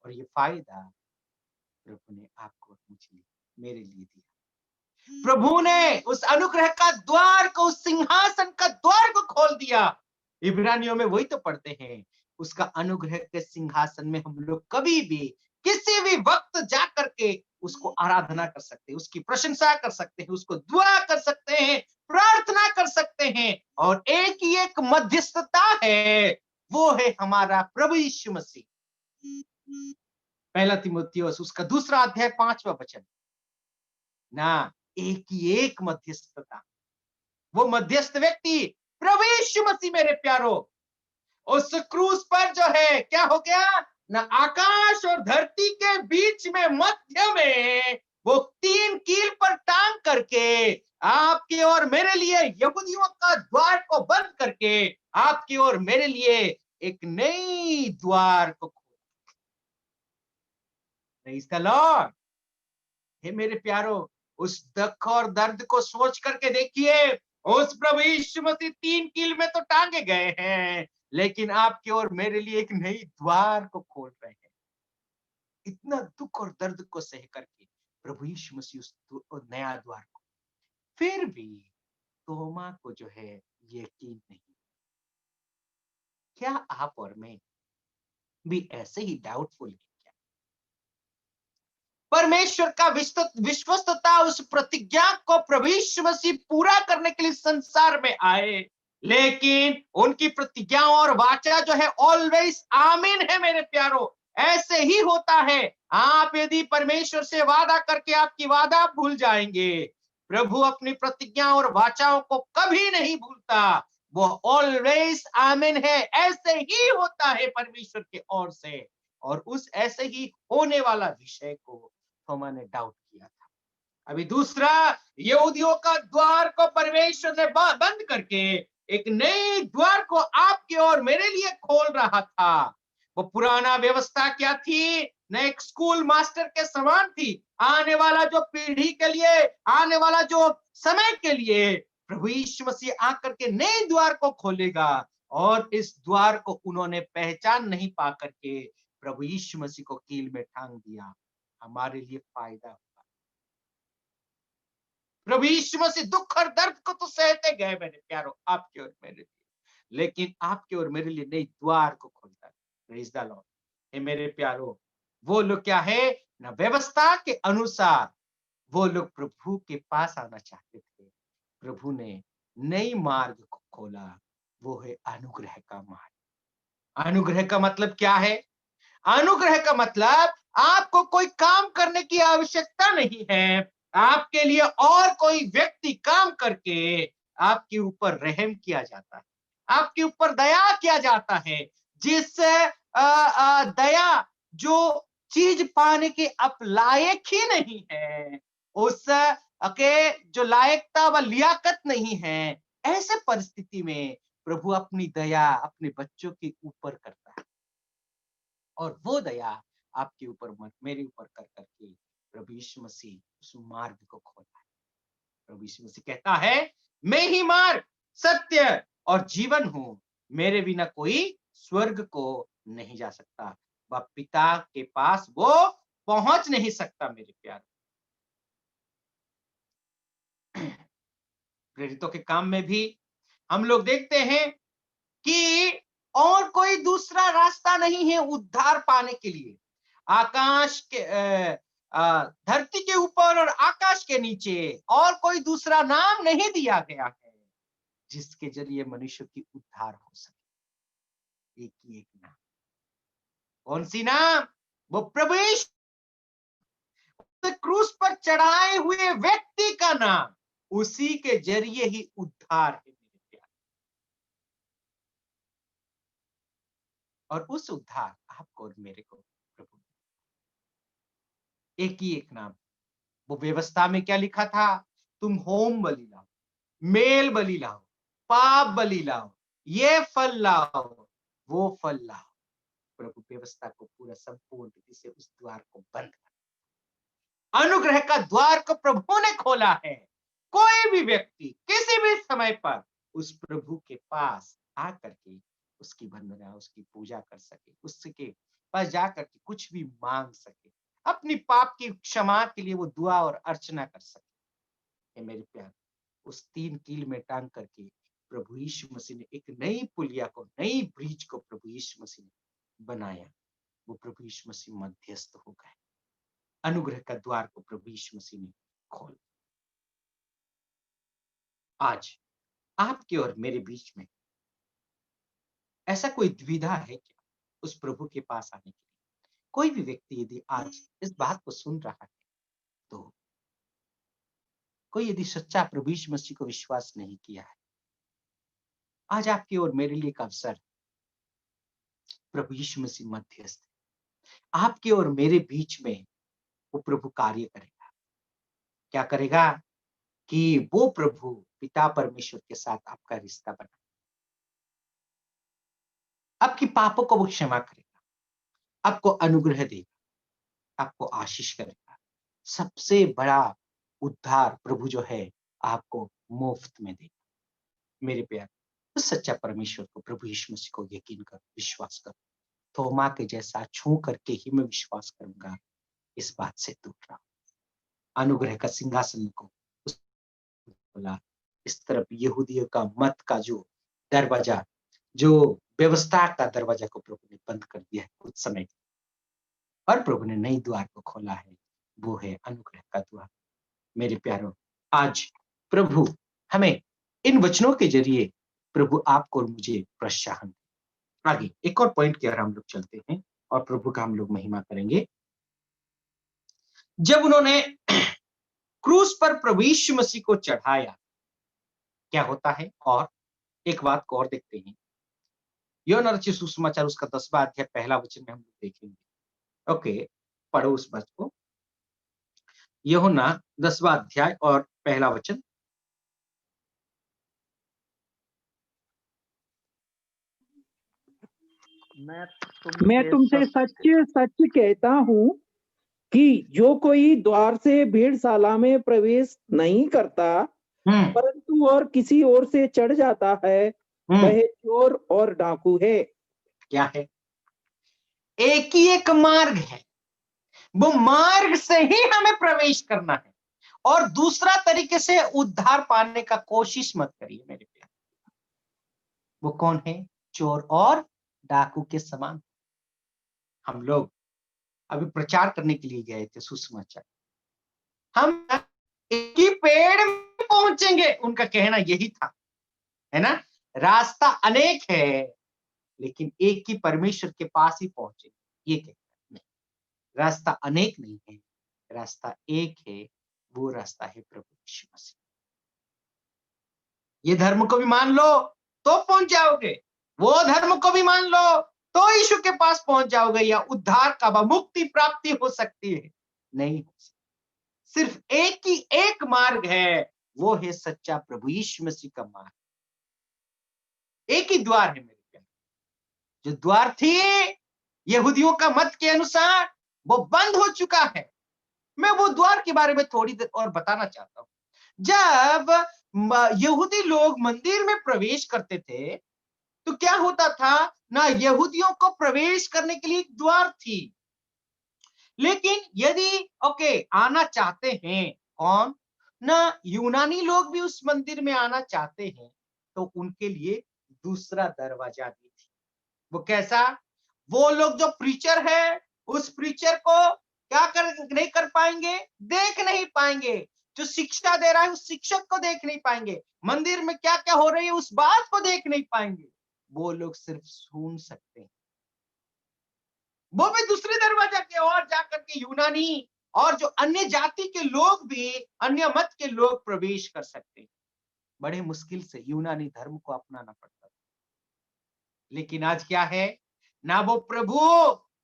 Speaker 1: और ये फायदा प्रभु ने आपको मुझे मेरे लिए दिया। प्रभु ने उस अनुग्रह का द्वार को, उस सिंहासन का द्वार को खोल दिया। इब्रानियों में वही तो पढ़ते हैं, उसका अनुग्रह के सिंहासन में हम लोग कभी भी किसी भी वक्त जा करके उसको आराधना कर सकते हैं, उसकी प्रशंसा कर सकते हैं, उसको दुआ कर सकते हैं, प्रार्थना कर सकते हैं। और एक ही एक मध्यस्थता है, वो है हमारा प्रभु यीशु मसीह। पहला तीमुथियुस उसका 2 अध्याय 5वां वचन ना, एक ही एक मध्यस्थता, वो मध्यस्थ व्यक्ति प्रभु यीशु मसीह। मेरे प्यारो, उस क्रूस पर जो है क्या हो गया ना, आकाश और धरती के बीच में मध्य में वो 3 कील पर टांग करके आपके और मेरे लिए, यहूदियों का द्वार को बंद करके आपके और मेरे लिए एक नई द्वार को खोला। Praise the Lord. हे मेरे प्यारो, उस दुख और दर्द को सोच करके देखिए, उस प्रभु यीशु मसीह 3 कील में तो टांगे गए हैं, लेकिन आपके और मेरे लिए एक नई द्वार को खोल रहे हैं। इतना दुख और दर्द को सह करके प्रभु यीशु मसीह उस नया द्वार को, फिर भी तोमा को जो है यकीन नहीं। क्या आप और मैं भी ऐसे ही डाउटफुल हैं? परमेश्वर का विश्वस्तता, उस प्रतिज्ञा को प्रभु यीशु मसीह पूरा करने के लिए संसार में आए, लेकिन उनकी प्रतिज्ञा और वाचा जो है ऑलवेज आमीन है। मेरे प्यारो, ऐसे ही होता है। आप यदि परमेश्वर से वादा करके आपकी वादा भूल जाएंगे, प्रभु अपनी प्रतिज्ञा और वाचाओं को कभी नहीं भूलता। वो ऑलवेज आमीन है। ऐसे ही होता है परमेश्वर की ओर से। और उस ऐसे ही होने वाला विषय को थोमा ने डाउट किया था। अभी दूसरा, यहूदियों का द्वार को परमेश्वर ने बंद करके एक नए द्वार को आपके और मेरे लिए खोल रहा था। वो पुराना व्यवस्था क्या थी? न एक स्कूल मास्टर के समान थी। आने वाला जो पीढ़ी के लिए, आने वाला जो समय के लिए प्रभु यीशु मसीह आकर के नए द्वार को खोलेगा। और इस द्वार को उन्होंने पहचान नहीं पा करके प्रभु यीशु मसीह को कील में टांग दिया। हमारे लिए फायदा हुआ। प्रभु यीशु मसीह दुख और दर्द को तो सहते गए मेरे प्यारो, आपके और मेरे लिए, लेकिन आपके और मेरे लिए नई द्वार को खोलता है। Praise the Lord. हे मेरे प्यारो, वो लोग क्या है ना, व्यवस्था के अनुसार वो लोग प्रभु के पास आना चाहते थे। प्रभु ने नई मार्ग को खोला, वो है अनुग्रह का मार्ग। अनुग्रह का मतलब क्या है? अनुग्रह का मतलब आपको कोई काम करने की आवश्यकता नहीं है। आपके लिए और कोई व्यक्ति काम करके आपके ऊपर रहम किया जाता है, आपके ऊपर दया किया जाता है। जिस दया जो चीज पाने के आप लायक ही नहीं है, उस के जो लायकता व लियाकत नहीं है, ऐसे परिस्थिति में प्रभु अपनी दया अपने बच्चों के ऊपर करता है। और वो दया आपके ऊपर मेरे ऊपर कर करके प्रभु यीशु मसीह उस मार्ग को खोला है। प्रभु यीशु मसीह कहता है, मैं ही मार्ग, सत्य और जीवन हूं, मेरे बिना कोई स्वर्ग को नहीं जा सकता, वह पिता के पास वो पहुंच नहीं सकता। मेरे प्यारे, प्रेरितों के काम में भी हम लोग देखते हैं कि और कोई दूसरा रास्ता नहीं है उद्धार पाने के लिए। आकाश के धरती के ऊपर और आकाश के नीचे और कोई दूसरा नाम नहीं दिया गया है जिसके जरिए मनुष्य की उद्धार हो सके। एक ही एक नाम। कौन सी नाम? वो प्रभु यीशु क्रूस पर चढ़ाए हुए व्यक्ति का नाम। उसी के जरिए ही उद्धार है मेरे प्यारे। और उस उद्धार आपको और मेरे को प्रभु, एक ही एक नाम। वो व्यवस्था में क्या लिखा था? तुम होम बलि लाओ, मेल बलि लाओ, पाप बलि लाओ, ये फल लाओ, वो फल लाओ। प्रभु व्यवस्था को पूरा संपूर्ण रीति से उस द्वार को बंद कर, अनुग्रह का द्वार को प्रभु ने खोला है। कोई भी व्यक्ति किसी भी समय पर उस प्रभु के पास आकर के उसकी वंदना, उसकी पूजा कर सके, उसके पास जाकर के कुछ भी मांग सके, अपनी पाप की क्षमा के लिए वो दुआ और अर्चना कर सके। मेरे प्यार, उस 3 कील में टांग करके प्रभु यीशु मसीह ने एक नई पुलिया को, नई ब्रिज को प्रभु यीशु मसीह ने बनाया। वो प्रभु यीशु मसीह मध्यस्थ हो गए। अनुग्रह का द्वार को प्रभु यीशु मसीह ने खोल। आज आपके और मेरे बीच में ऐसा कोई दुविधा है क्या उस प्रभु के पास आने के लिए? कोई भी व्यक्ति यदि आज इस बात को सुन रहा है, तो कोई यदि सच्चा प्रभु यीशु मसीह को विश्वास नहीं किया है, आज आपके और मेरे लिए एक अवसर है। प्रभु यीशु मसीह मध्यस्थ, आपके और मेरे बीच में वो प्रभु कार्य करेगा। क्या करेगा? कि वो प्रभु पिता परमेश्वर के साथ आपका रिश्ता बना, आपकी पापों को वो क्षमा करेगा, आपको अनुग्रह देगा, आपको आशीष करेगा। सबसे बड़ा उद्धार प्रभु जो है आपको मुफ्त में देगा। मेरे प्यार, उस सच्चा परमेश्वर को, प्रभु यीशु मसीह को यकीन कर, विश्वास कर। थोमा के जैसा छू करके ही मैं विश्वास करूंगा, इस बात से दूर रहा। अनुग्रह का सिंहासन को बोला, इस तरफ यहूदियों का मत का जो दरवाजा, जो व्यवस्था का दरवाजा को प्रभु ने बंद कर दिया है कुछ समय, और प्रभु ने नई द्वार को खोला है, वो है अनुग्रह का द्वार। मेरे प्यारों, आज प्रभु हमें इन वचनों के जरिए प्रभु आपको और मुझे प्रोत्साहन। आगे एक और पॉइंट की ओर हम लोग चलते हैं और प्रभु का हम लोग महिमा करेंगे। जब उन्होंने क्रूस पर प्रभु यीशु मसीह को चढ़ाया, क्या होता है? और एक बात को और देखते हैं। यूहन्ना रचित सुसमाचार उसका 10वां अध्याय पहला वचन में हम लोग देखेंगे। ओके, पढ़ो उस बात को। यूहन्ना 10वां अध्याय और पहला वचन।
Speaker 3: मैं तुमसे सच सच कहता हूँ कि जो कोई द्वार से भेड़शाला में प्रवेश नहीं करता, परंतु और किसी ओर से चढ़ जाता है, वह चोर और डाकू है।
Speaker 1: क्या है? एक ही एक मार्ग है, वो मार्ग से ही हमें प्रवेश करना है, और दूसरा तरीके से उद्धार पाने का कोशिश मत करिए मेरे प्यारे। वो कौन है? चोर और डाकू के समान। हम लोग अभी प्रचार करने के लिए गए थे सुसमाचार, हम एक ही पेड़ में पहुंचेंगे, उनका कहना यही था, है ना? रास्ता अनेक है, लेकिन एक ही परमेश्वर के पास ही पहुंचेंगे, ये कहना नहीं। रास्ता अनेक नहीं है, रास्ता एक है, वो रास्ता है प्रभु यीशु मसीह। ये धर्म को भी मान लो तो पहुंच जाओगे, वो धर्म को भी मान लो तो यीशु के पास पहुंच जाओगे, या उद्धार का मुक्ति प्राप्ति हो सकती है? नहीं हो सकती। सिर्फ एक ही एक मार्ग है, वो है सच्चा प्रभु यीशु मसीह का मार्ग। एक ही द्वार है मेरे प्यारे। जो द्वार थी यहूदियों का मत के अनुसार, वो बंद हो चुका है। मैं वो द्वार के बारे में थोड़ी देर और बताना चाहता हूं। जब यहूदी लोग मंदिर में प्रवेश करते थे तो क्या होता था ना, यहूदियों को प्रवेश करने के लिए एक द्वार थी, लेकिन यदि आना चाहते हैं कौन ना, यूनानी लोग भी उस मंदिर में आना चाहते हैं तो उनके लिए दूसरा दरवाजा भी थी। वो कैसा? वो लोग जो प्रीचर है उस प्रीचर को क्या नहीं कर पाएंगे, देख नहीं पाएंगे। जो शिक्षा दे रहा है उस शिक्षक को देख नहीं पाएंगे। मंदिर में क्या क्या हो रही है उस बात को देख नहीं पाएंगे। वो लोग सिर्फ सुन सकते हैं। वो भी दूसरे दरवाजा के और जाकर के यूनानी और जो अन्य जाति के लोग भी, अन्य मत के लोग प्रवेश कर सकते हैं। बड़े मुश्किल से यूनानी धर्म को अपनाना पड़ता था। लेकिन आज क्या है ना, वो प्रभु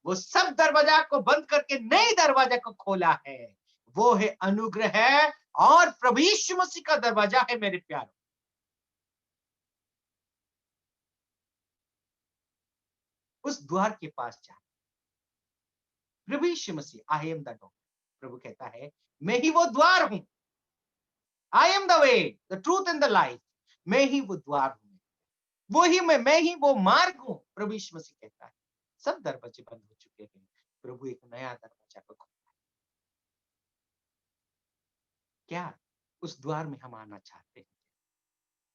Speaker 1: वो सब दरवाजा को बंद करके नए दरवाजा को खोला है। वो है अनुग्रह है और प्रभु यीशु मसीह का दरवाजा है। मेरे प्यारों, उस द्वार के पास जा। प्रभु यीशु मसीह, आई एम द डोर। प्रभु कहता है मैं ही वो द्वार हूं। I am the way, the truth and the life. मैं ही वो द्वार हूं, वो ही मैं ही वो मार्ग हूं। प्रभु यीशु मसीह कहता है सब दरवाजे बंद हो चुके हैं, प्रभु एक नया दरवाजा को खोला। क्या उस द्वार में हम आना चाहते हैं?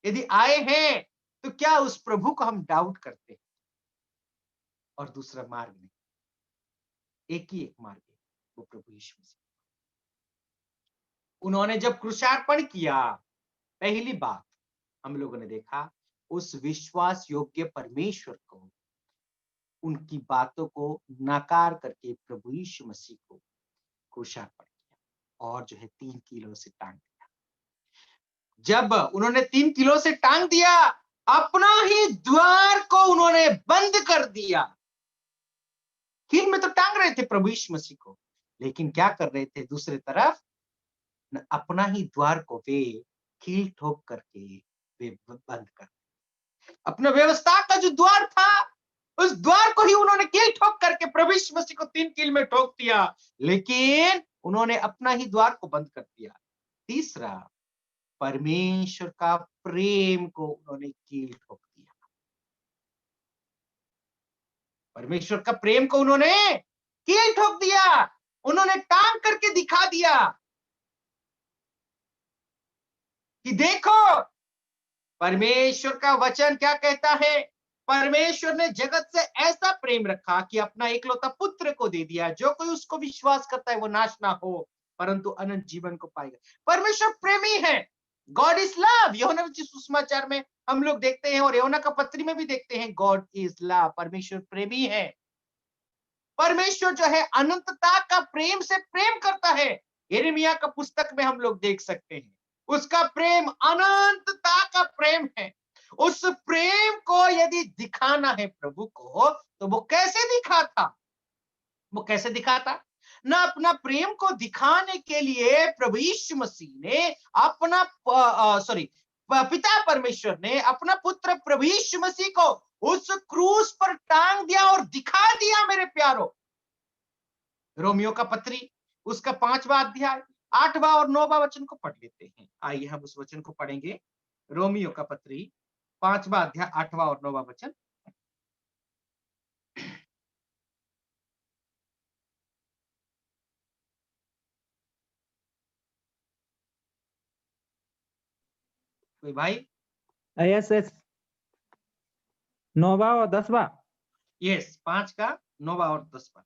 Speaker 1: यदि आए हैं तो क्या उस प्रभु को हम डाउट करते हैं? और दूसरा मार्ग नहीं, एक ही एक मार्ग है, वो प्रभु यीशु मसीह। उन्होंने जब क्रूसार्पण किया, पहली बात हम लोगों ने देखा उस विश्वास योग्य परमेश्वर को, उनकी बातों को नकार करके प्रभु यीशु मसीह को क्रूसार्पण किया और जो है 3 किलो से टांग दिया। जब उन्होंने 3 किलो से टांग दिया, अपना ही द्वार को उन्होंने बंद कर दिया। कील में तो टांग रहे थे प्रभु यीशु मसीह को, लेकिन क्या कर रहे थे दूसरी तरफ, अपना ही द्वार को वे कील ठोक करके वे बंद कर, अपना व्यवस्था का जो द्वार था उस द्वार को ही उन्होंने कील ठोक करके प्रभु यीशु मसीह को 3 कील में ठोक दिया, लेकिन उन्होंने अपना ही द्वार को बंद कर दिया। तीसरा, परमेश्वर का प्रेम को उन्होंने कील ठोक दिया। परमेश्वर का प्रेम को उन्होंने कील ठोक दिया, उन्होंने टांग करके दिखा दिया कि देखो परमेश्वर का वचन क्या कहता है। परमेश्वर ने जगत से ऐसा प्रेम रखा कि अपना एकलौता पुत्र को दे दिया, जो कोई उसको विश्वास करता है वो नाश ना हो परंतु अनंत जीवन को पाएगा। परमेश्वर प्रेमी है। God is love. यूहन्ना सुसमाचार में हम लोग देखते हैं और यूहन्ना का पत्री में भी देखते हैं, गॉड इज लव। परमेश्वर प्रेमी है। परमेश्वर जो है अनंतता का प्रेम से प्रेम करता है। यिर्मयाह का पुस्तक में हम लोग देख सकते हैं उसका प्रेम अनंतता का प्रेम है। उस प्रेम को यदि दिखाना है प्रभु को, तो वो कैसे दिखा था? वो कैसे दिखाता ना, अपना प्रेम को दिखाने के लिए प्रभु यीशु मसीह ने अपना पिता परमेश्वर ने अपना पुत्र प्रभु यीशु मसीह को उस क्रूस पर टांग दिया और दिखा दिया। मेरे प्यारों, रोमियो का पत्री उसका 5वां अध्याय 8वां और 9वां वचन को पढ़ लेते हैं। आइए हम उस वचन को पढ़ेंगे। रोमियो का पत्री 5वां अध्याय 8वां और 9वां वचन। कोई भाई?
Speaker 3: यस 9वां और 10वां।
Speaker 1: यस, 5 का 9वां और 10वां।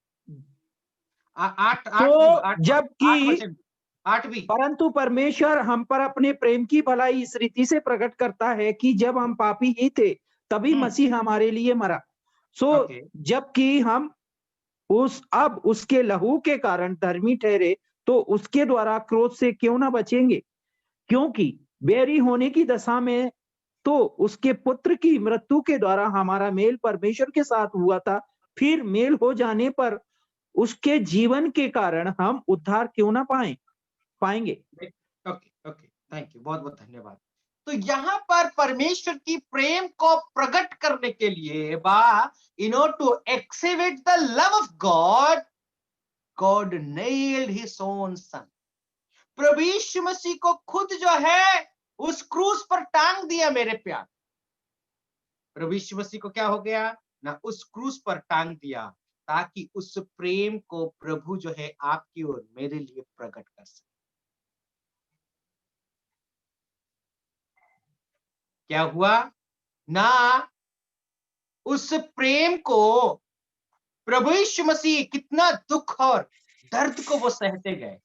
Speaker 1: 8
Speaker 3: तो जबकि
Speaker 1: 8वीं,
Speaker 3: परंतु परमेश्वर हम पर अपने प्रेम की भलाई इस रीति से प्रकट करता है कि जब हम पापी ही थे तभी मसीह हमारे लिए मरा। जबकि हम अब उसके लहू के कारण धर्मी ठहरे तो उसके द्वारा क्रोध से क्यों ना बचेंगे? क्योंकि बैरी होने की दशा में तो उसके पुत्र की मृत्यु के द्वारा हमारा मेल परमेश्वर के साथ हुआ था, फिर मेल हो जाने पर उसके जीवन के कारण हम उद्धार क्यों ना पाएंगे।
Speaker 1: ओके, थैंक यू, बहुत बहुत धन्यवाद। तो यहाँ पर परमेश्वर की प्रेम को प्रकट करने के लिए in order to exhibit the love of God, God nailed his own son. प्रभु यीशु मसीह को खुद जो है उस क्रूस पर टांग दिया मेरे प्यार। प्रभु यीशु मसीह को क्या हो गया ना, उस क्रूस पर टांग दिया, ताकि उस प्रेम को प्रभु जो है आपकी और मेरे लिए प्रकट कर सके। क्या हुआ ना, उस प्रेम को प्रभु यीशु मसीह कितना दुख और दर्द को वो सहते गए,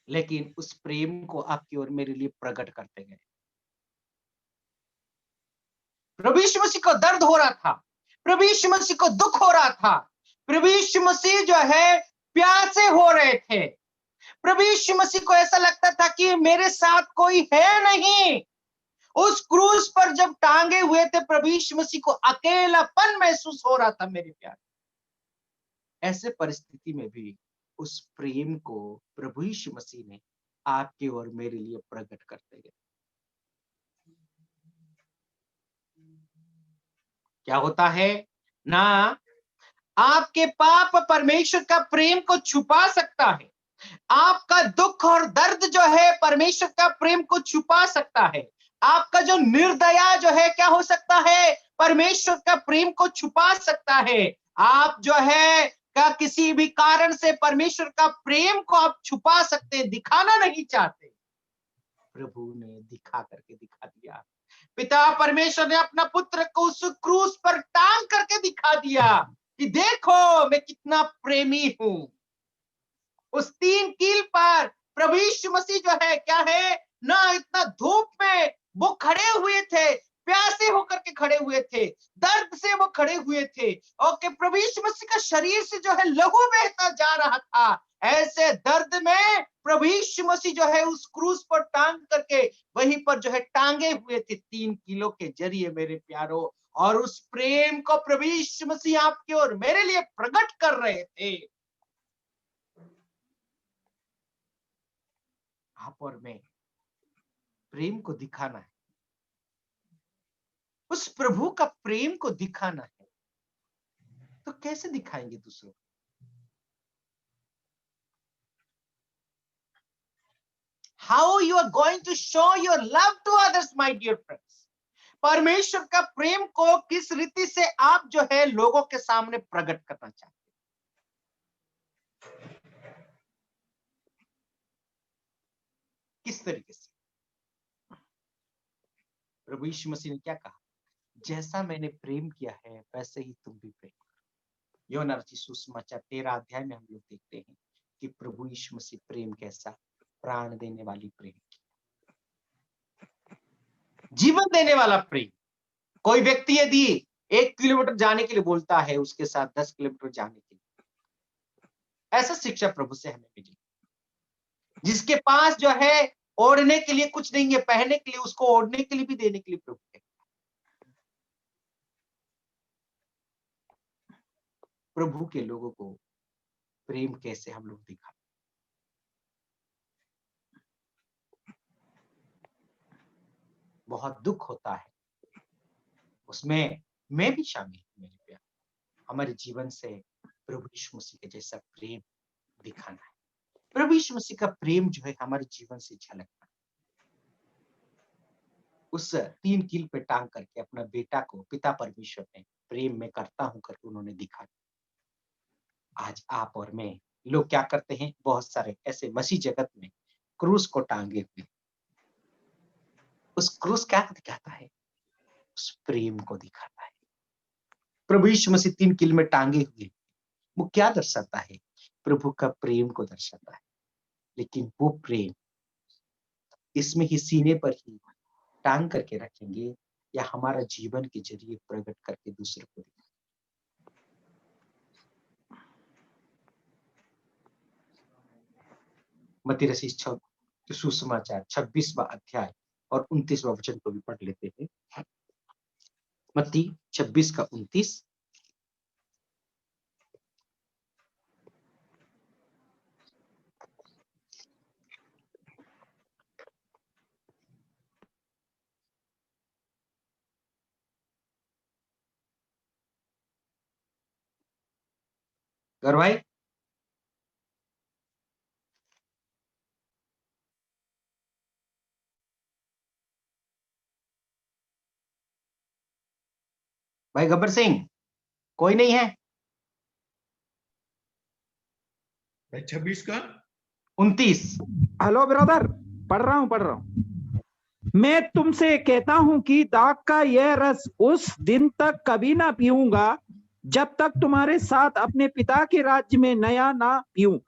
Speaker 1: लेकिन उस प्रेम को आपकी और मेरे लिए प्रकट करते गए। प्रभु यीशु मसीह को दर्द हो रहा था, प्रभु यीशु मसीह को दुख हो रहा था, प्रभु यीशु मसीह जो है प्यासे हो रहे थे, प्रभु यीशु मसीह को ऐसा लगता था कि मेरे साथ कोई है नहीं। उस क्रूस पर जब टांगे हुए थे, प्रभु यीशु मसीह को अकेलापन महसूस हो रहा था मेरे प्यार। ऐसे परिस्थिति में भी उस प्रेम को प्रभु यीशु मसीह ने आपके और मेरे लिए प्रकट करते गए। क्या होता है ना, आपके पाप परमेश्वर का प्रेम को छुपा सकता है, आपका दुख और दर्द जो है परमेश्वर का प्रेम को छुपा सकता है, आपका जो निर्दया जो है क्या हो सकता है, परमेश्वर का प्रेम को छुपा सकता है। आप जो है क्या किसी भी कारण से परमेश्वर का प्रेम को आप छुपा सकते हैं, दिखाना नहीं चाहते, प्रभु ने दिखा करके दिखा दिया। पिता परमेश्वर ने अपना पुत्र को उस क्रूस पर टांग करके दिखा दिया कि देखो मैं कितना प्रेमी हूं। उस 3 कील पर प्रभु यीशु मसीह जो है क्या है ना, इतना धूप में वो खड़े हुए थे, प्यासे होकर के खड़े हुए थे, दर्द से वो खड़े हुए थे, और कि प्रभु यीशु मसीह का शरीर से जो है लहू बहता जा रहा था। ऐसे दर्द में प्रभु यीशु मसीह जो है उस क्रूस पर टांग करके वहीं पर जो है टांगे हुए थे 3 किलो के जरिए मेरे प्यारो। और उस प्रेम को प्रभु यीशु मसीह आपके और मेरे लिए प्रकट कर रहे थे। आप और मैं प्रेम को दिखाना है, उस प्रभु का प्रेम को दिखाना है, तो कैसे दिखाएंगे दूसरों को? How you are going to show your love to others, my dear friends? परमेश्वर का प्रेम को किस रीति से आप जो है लोगों के सामने प्रकट करना चाहते हैं? किस तरीके से? प्रभु यीशु मसीह ने क्या कहा, जैसा मैंने प्रेम किया है वैसे ही तुम भी प्रेम करो। यूहन्ना रचित सुसमाचार 13 अध्याय में हम लोग देखते हैं कि प्रभु यीशु मसीह प्रेम कैसा, प्राण देने वाली प्रेम, जीवन देने वाला प्रेम। कोई व्यक्ति यदि 1 किलोमीटर जाने के लिए बोलता है, उसके साथ 10 किलोमीटर जाने के लिए, ऐसा शिक्षा प्रभु से हमें मिली। जिसके पास जो है ओढ़ने के लिए कुछ नहीं है, पहनने के लिए, उसको ओढ़ने के लिए भी देने के लिए प्रभु है। प्रभु के लोगों को प्रेम कैसे हम लोग दिखाते, बहुत दुख होता है, उसमें मैं भी शामिल हूं मेरे प्यार। हमारे जीवन से प्रभु यीशु मसीह के जैसा प्रेम दिखाना है, प्रभु यीशु मसीह का प्रेम जो है हमारे जीवन से झलकना। उस 3 कील पे टांग करके अपना बेटा को पिता परमेश्वर ने प्रेम में करता हूं करके उन्होंने दिखा। आज आप और मैं लोग क्या करते हैं, बहुत सारे ऐसे मसीह जगत में क्रूस को टांगे हुए, उस क्रूस क्या दिखाता है, उस प्रेम को दिखाता है। प्रभु यीशु मसीह 3 कील में टांगे हुए, वो क्या दर्शाता है, प्रभु का प्रेम को दर्शाता है। लेकिन वो प्रेम इसमें ही सीने पर ही टांग करके रखेंगे या हमारा जीवन के जरिए प्रकट करके दूसरों को दिखाएंगे। मत्ती रचित सुसमाचार 26वां अध्याय और 29वां वचन को भी पढ़ लेते हैं। मत्ती 26 का 29। गौर भाई भाई गब्बर सिंह, कोई नहीं है?
Speaker 4: भाई 26 का
Speaker 1: 29।
Speaker 3: हेलो ब्रदर, पढ़ रहा हूँ। मैं तुमसे कहता हूं कि दाग का यह रस उस दिन तक कभी ना पीऊंगा जब तक तुम्हारे साथ अपने पिता के राज्य में नया ना पीऊं।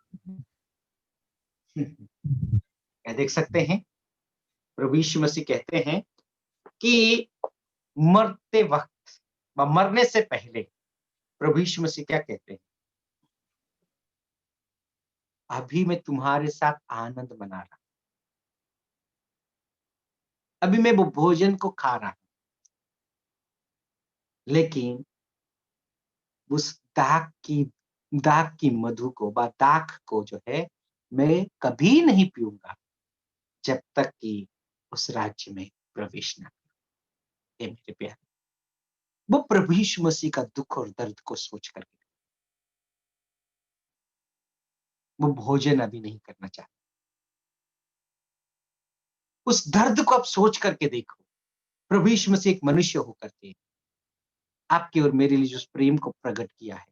Speaker 1: क्या देख सकते हैं, प्रभु यीशु मसीह कहते हैं कि मरते वक्त व मरने से पहले प्रभु यीशु मसीह क्या कहते हैं? अभी मैं तुम्हारे साथ आनंद मना रहा, अभी मैं वो भोजन को खा रहा हूं, लेकिन उस दाग की मधु को व दाख को जो है मैं कभी नहीं पीऊंगा जब तक कि उस राज्य में प्रवेश न करूं। हे मेरे प्यारे, वो प्रभु यीशु मसीह का दुख और दर्द को सोच करके वो भोजन अभी नहीं करना चाहते। उस दर्द को अब सोच करके देखो, प्रभु यीशु मसीह एक मनुष्य होकर के आपके और मेरे लिए जो उस प्रेम को प्रकट किया है,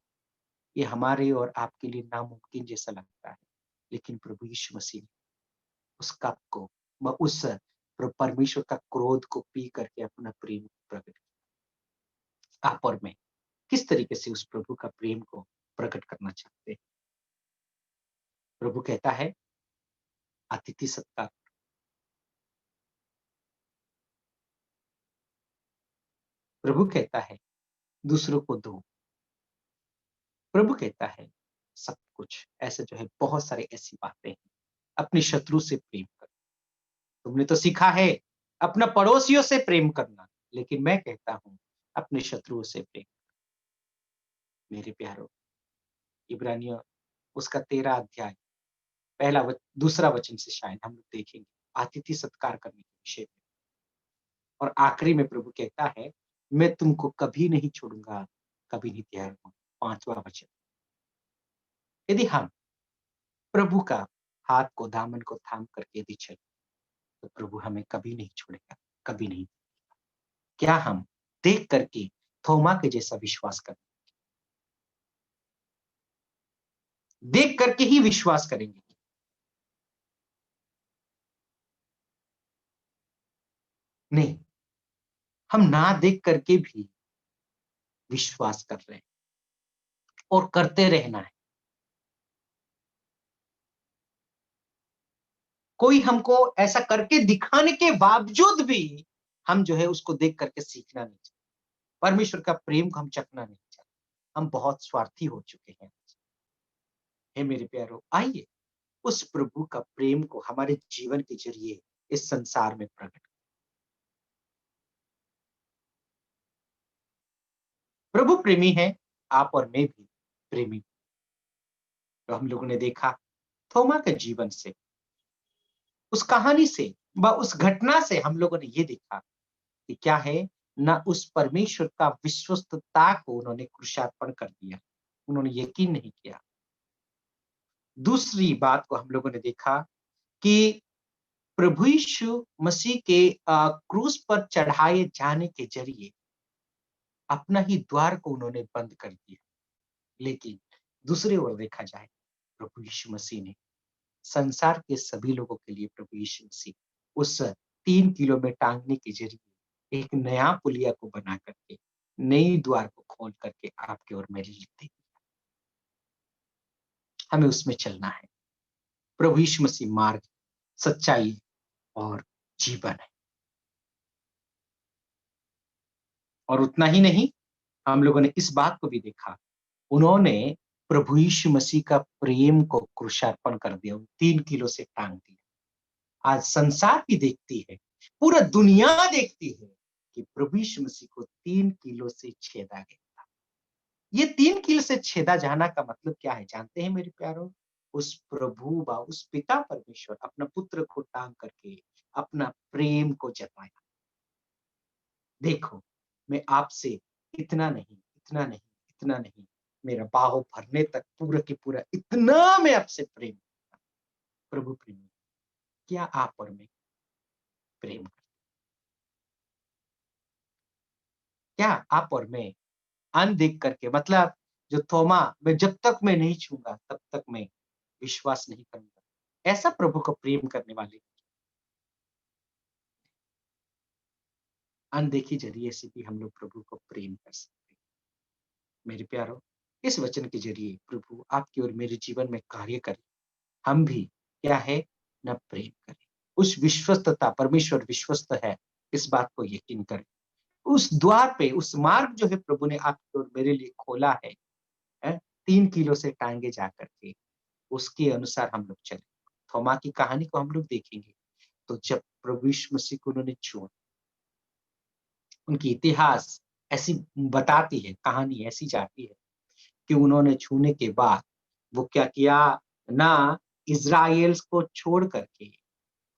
Speaker 1: ये हमारे और आपके लिए नामुमकिन जैसा लगता है, लेकिन प्रभु यीशु मसीह ने उस कप को व उस परमेश्वर का क्रोध को पी करके अपना प्रेम प्रकट किया। आप और मैं किस तरीके से उस प्रभु का प्रेम को प्रकट करना चाहते हैं? प्रभु कहता है अतिथि सत्कार। प्रभु कहता है दूसरों को दो। प्रभु कहता है सब कुछ ऐसे जो है, बहुत सारे ऐसी बातें हैं। अपने शत्रु से प्रेम करो। तुमने तो सीखा है अपना पड़ोसियों से प्रेम करना, लेकिन मैं कहता हूं अपने शत्रुओं से प्रेम। मेरे प्यारो, इब्रानियों उसका 13 अध्याय दूसरा वचन से शायद हम लोग देखेंगे अतिथि सत्कार करने के विषय में। और आखिरी में प्रभु कहता है मैं तुमको कभी नहीं छोड़ूंगा, कभी नहीं त्यागूंगा। 5वां वचन। यदि हम प्रभु का हाथ को, दामन को थाम करके यदि चले, तो प्रभु हमें कभी नहीं छोड़ेगा, कभी नहीं। क्या हम देख करके थोमा के जैसा विश्वास करें? देख करके ही विश्वास करेंगे? नहीं, हम ना देख करके भी विश्वास कर रहे हैं और करते रहना है। कोई हमको ऐसा करके दिखाने के बावजूद भी हम जो है उसको देख करके सीखना नहीं चाहते। परमेश्वर का प्रेम को हम चखना नहीं चाहते। हम बहुत स्वार्थी हो चुके हैं। हे मेरे प्यारो, आइए उस प्रभु का प्रेम को हमारे जीवन के जरिए इस संसार में प्रकट। प्रभु प्रेमी है, आप और मैं भी प्रेमी। तो हम लोगों ने देखा थोमा के जीवन से, उस कहानी से व उस घटना से हम लोगों ने ये देखा कि क्या है ना, उस परमेश्वर का विश्वस्तता को उन्होंने क्रूशार्पण कर दिया, उन्होंने यकीन नहीं किया। दूसरी बात को हम लोगों ने देखा कि प्रभु यीशु मसीह के क्रूस पर चढ़ाए जाने के जरिए अपना ही द्वार को उन्होंने बंद कर दिया। लेकिन दूसरी ओर देखा जाए, प्रभु यीशु मसीह ने संसार के सभी लोगों के लिए, प्रभु यीशु मसीह उस 3 किलो में टांगने के जरिए एक नया पुलिया को बना करके, नई द्वार को खोल करके आपके और मेरे लिए दे। हमें उसमें चलना है। प्रभु यीशु मसीह मार्ग, सच्चाई और जीवन है। और उतना ही नहीं, हम लोगों ने इस बात को भी देखा, उन्होंने प्रभु यीशु मसीह का प्रेम को क्रूशार्पण कर दिया, 3 किलो से टांग दिया। आज संसार भी देखती है, पूरा दुनिया देखती है कि प्रभु यीशु मसीह को 3 किलो से छेदा गया। ये 3 किलो से छेदा जाना का मतलब क्या है जानते हैं मेरे प्यारो? उस प्रभु व उस पिता परमेश्वर अपना पुत्र को टांग करके अपना प्रेम को जताया। देखो, मैं आपसे इतना नहीं, इतना नहीं, इतना नहीं, मेरा बाहों भरने तक पूरा के पूरा इतना मैं आपसे प्रेम करता हूं। प्रभु प्रेमी, क्या आप और मैं प्रेम करते? क्या आप और मैं अनदेख करके, मतलब जो थोमा, मैं जब तक मैं नहीं छूंगा तब तक मैं विश्वास नहीं करूंगा। ऐसा प्रभु को प्रेम करने वाले अनदेखी जरिए से भी हम लोग प्रभु को प्रेम कर सकते हैं। मेरे प्यारो, इस वचन के जरिए प्रभु आपकी और मेरे जीवन में कार्य करे। हम भी क्या है न प्रेम करें। उस विश्वस्तता, परमेश्वर विश्वस्त है, इस बात को यकीन करें। उस द्वार पे, उस मार्ग जो है प्रभु ने आपके और मेरे लिए खोला है 3 किलो से टांगे जा करके, उसके अनुसार हम लोग चले। थोमा की कहानी को हम लोग देखेंगे, तो जब प्रभु यीशु मसीह को उन्होंने छुआ, उनकी इतिहास ऐसी बताती है, कहानी ऐसी जाती है कि उन्होंने छूने के बाद वो क्या किया ना, इज़राइल को छोड़ करके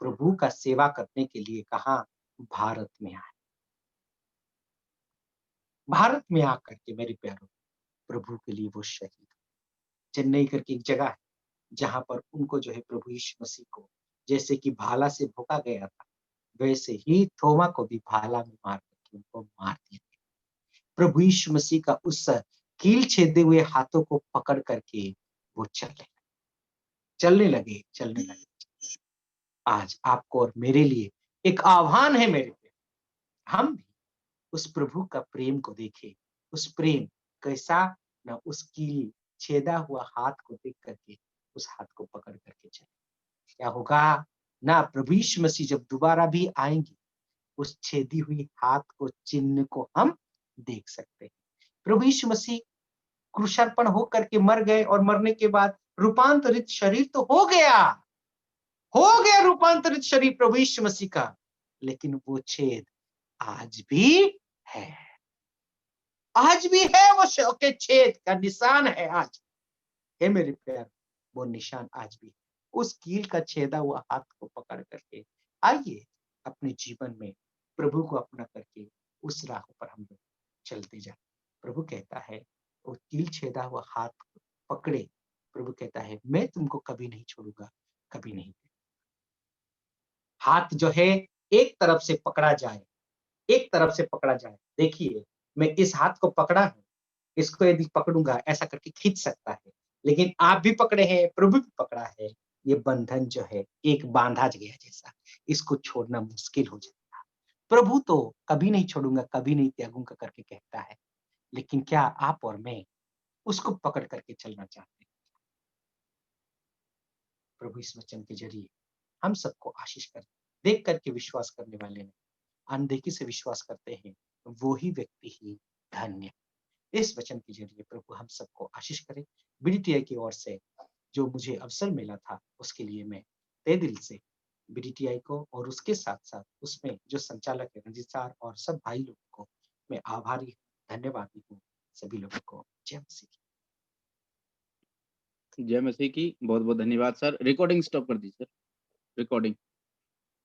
Speaker 1: प्रभु का सेवा करने के लिए कहा, भारत में आए। भारत में आकर के मेरे प्यारों, प्रभु के लिए वो शहीद। चेन्नई करके एक जगह है जहां पर उनको जो है प्रभु यीशु मसीह को जैसे कि भाला से भोंका गया था, वैसे ही थोमा को भी भाला में मार करके उनको मार दिया गया। प्रभु यीशु मसीह का उस कील छेदे हुए हाथों को पकड़ करके वो चलने लगे। आज आपको और मेरे लिए एक आह्वान है मेरे पे, हम भी उस प्रभु का प्रेम को देखें। उस प्रेम कैसा, ना उसकी छेदा हुआ हाथ को देख करके उस हाथ को पकड़ करके चले। क्या होगा ना, प्रभु यीशु मसीह जब दोबारा भी आएंगे, उस छेदी हुई हाथ को, चिन्ह को हम देख सकते हैं। प्रभु यीशु मसीह क्रूशार्पण होकर के मर गए और मरने के बाद रूपांतरित शरीर तो हो गया रूपांतरित शरीर प्रभु यीशु मसीह का, लेकिन वो छेद आज भी है। आज भी है वो के छेद का निशान है आज। हे मेरे प्यार, वो निशान आज भी है। उस कील का छेदा हुआ हाथ को पकड़ करके आइए अपने जीवन में प्रभु को अपना करके उस राह पर हम लोग चलते जाए। प्रभु कहता है, वो कील छेदा हुआ हाथ को पकड़े। प्रभु कहता है, मैं तुमको कभी नहीं छोड़ूंगा, कभी नहीं। हाथ जो है एक तरफ से पकड़ा जाए, एक तरफ से पकड़ा जाए। देखिए, मैं इस हाथ को पकड़ा हूं, इसको यदि पकड़ूंगा ऐसा करके खींच सकता है, लेकिन आप भी पकड़े हैं, प्रभु भी पकड़ा है। ये बंधन जो है एक बांधा गया जैसा, इसको छोड़ना मुश्किल हो जाता है। प्रभु तो कभी नहीं छोड़ूंगा, कभी नहीं त्यागूंगा करके कहता है, लेकिन क्या आप और मैं उसको पकड़ करके चलना चाहते हैं? प्रभु इस वचन के जरिए हम सबको आशीष कर देख करके विश्वास करने वाले ने अनदेखी से विश्वास करते हैं, वो ही व्यक्ति ही धन्य। इस वचन के जरिए प्रभु हम सबको आशीष करे। बीडीटीआई की ओर से जो मुझे अवसर मिला था, उसके लिए मैं तहे दिल से बीडीटीआई को और उसके साथ साथ उसमें जो संचालक है रंजीत सर और सब भाई लोगों को मैं आभारी, धन्यवादी हूँ। सभी लोगों को जय मसीह की।
Speaker 2: जय मसीह की। बहुत बहुत धन्यवाद सर। रिकॉर्डिंग स्टॉप कर दी सर, रिकॉर्डिंग।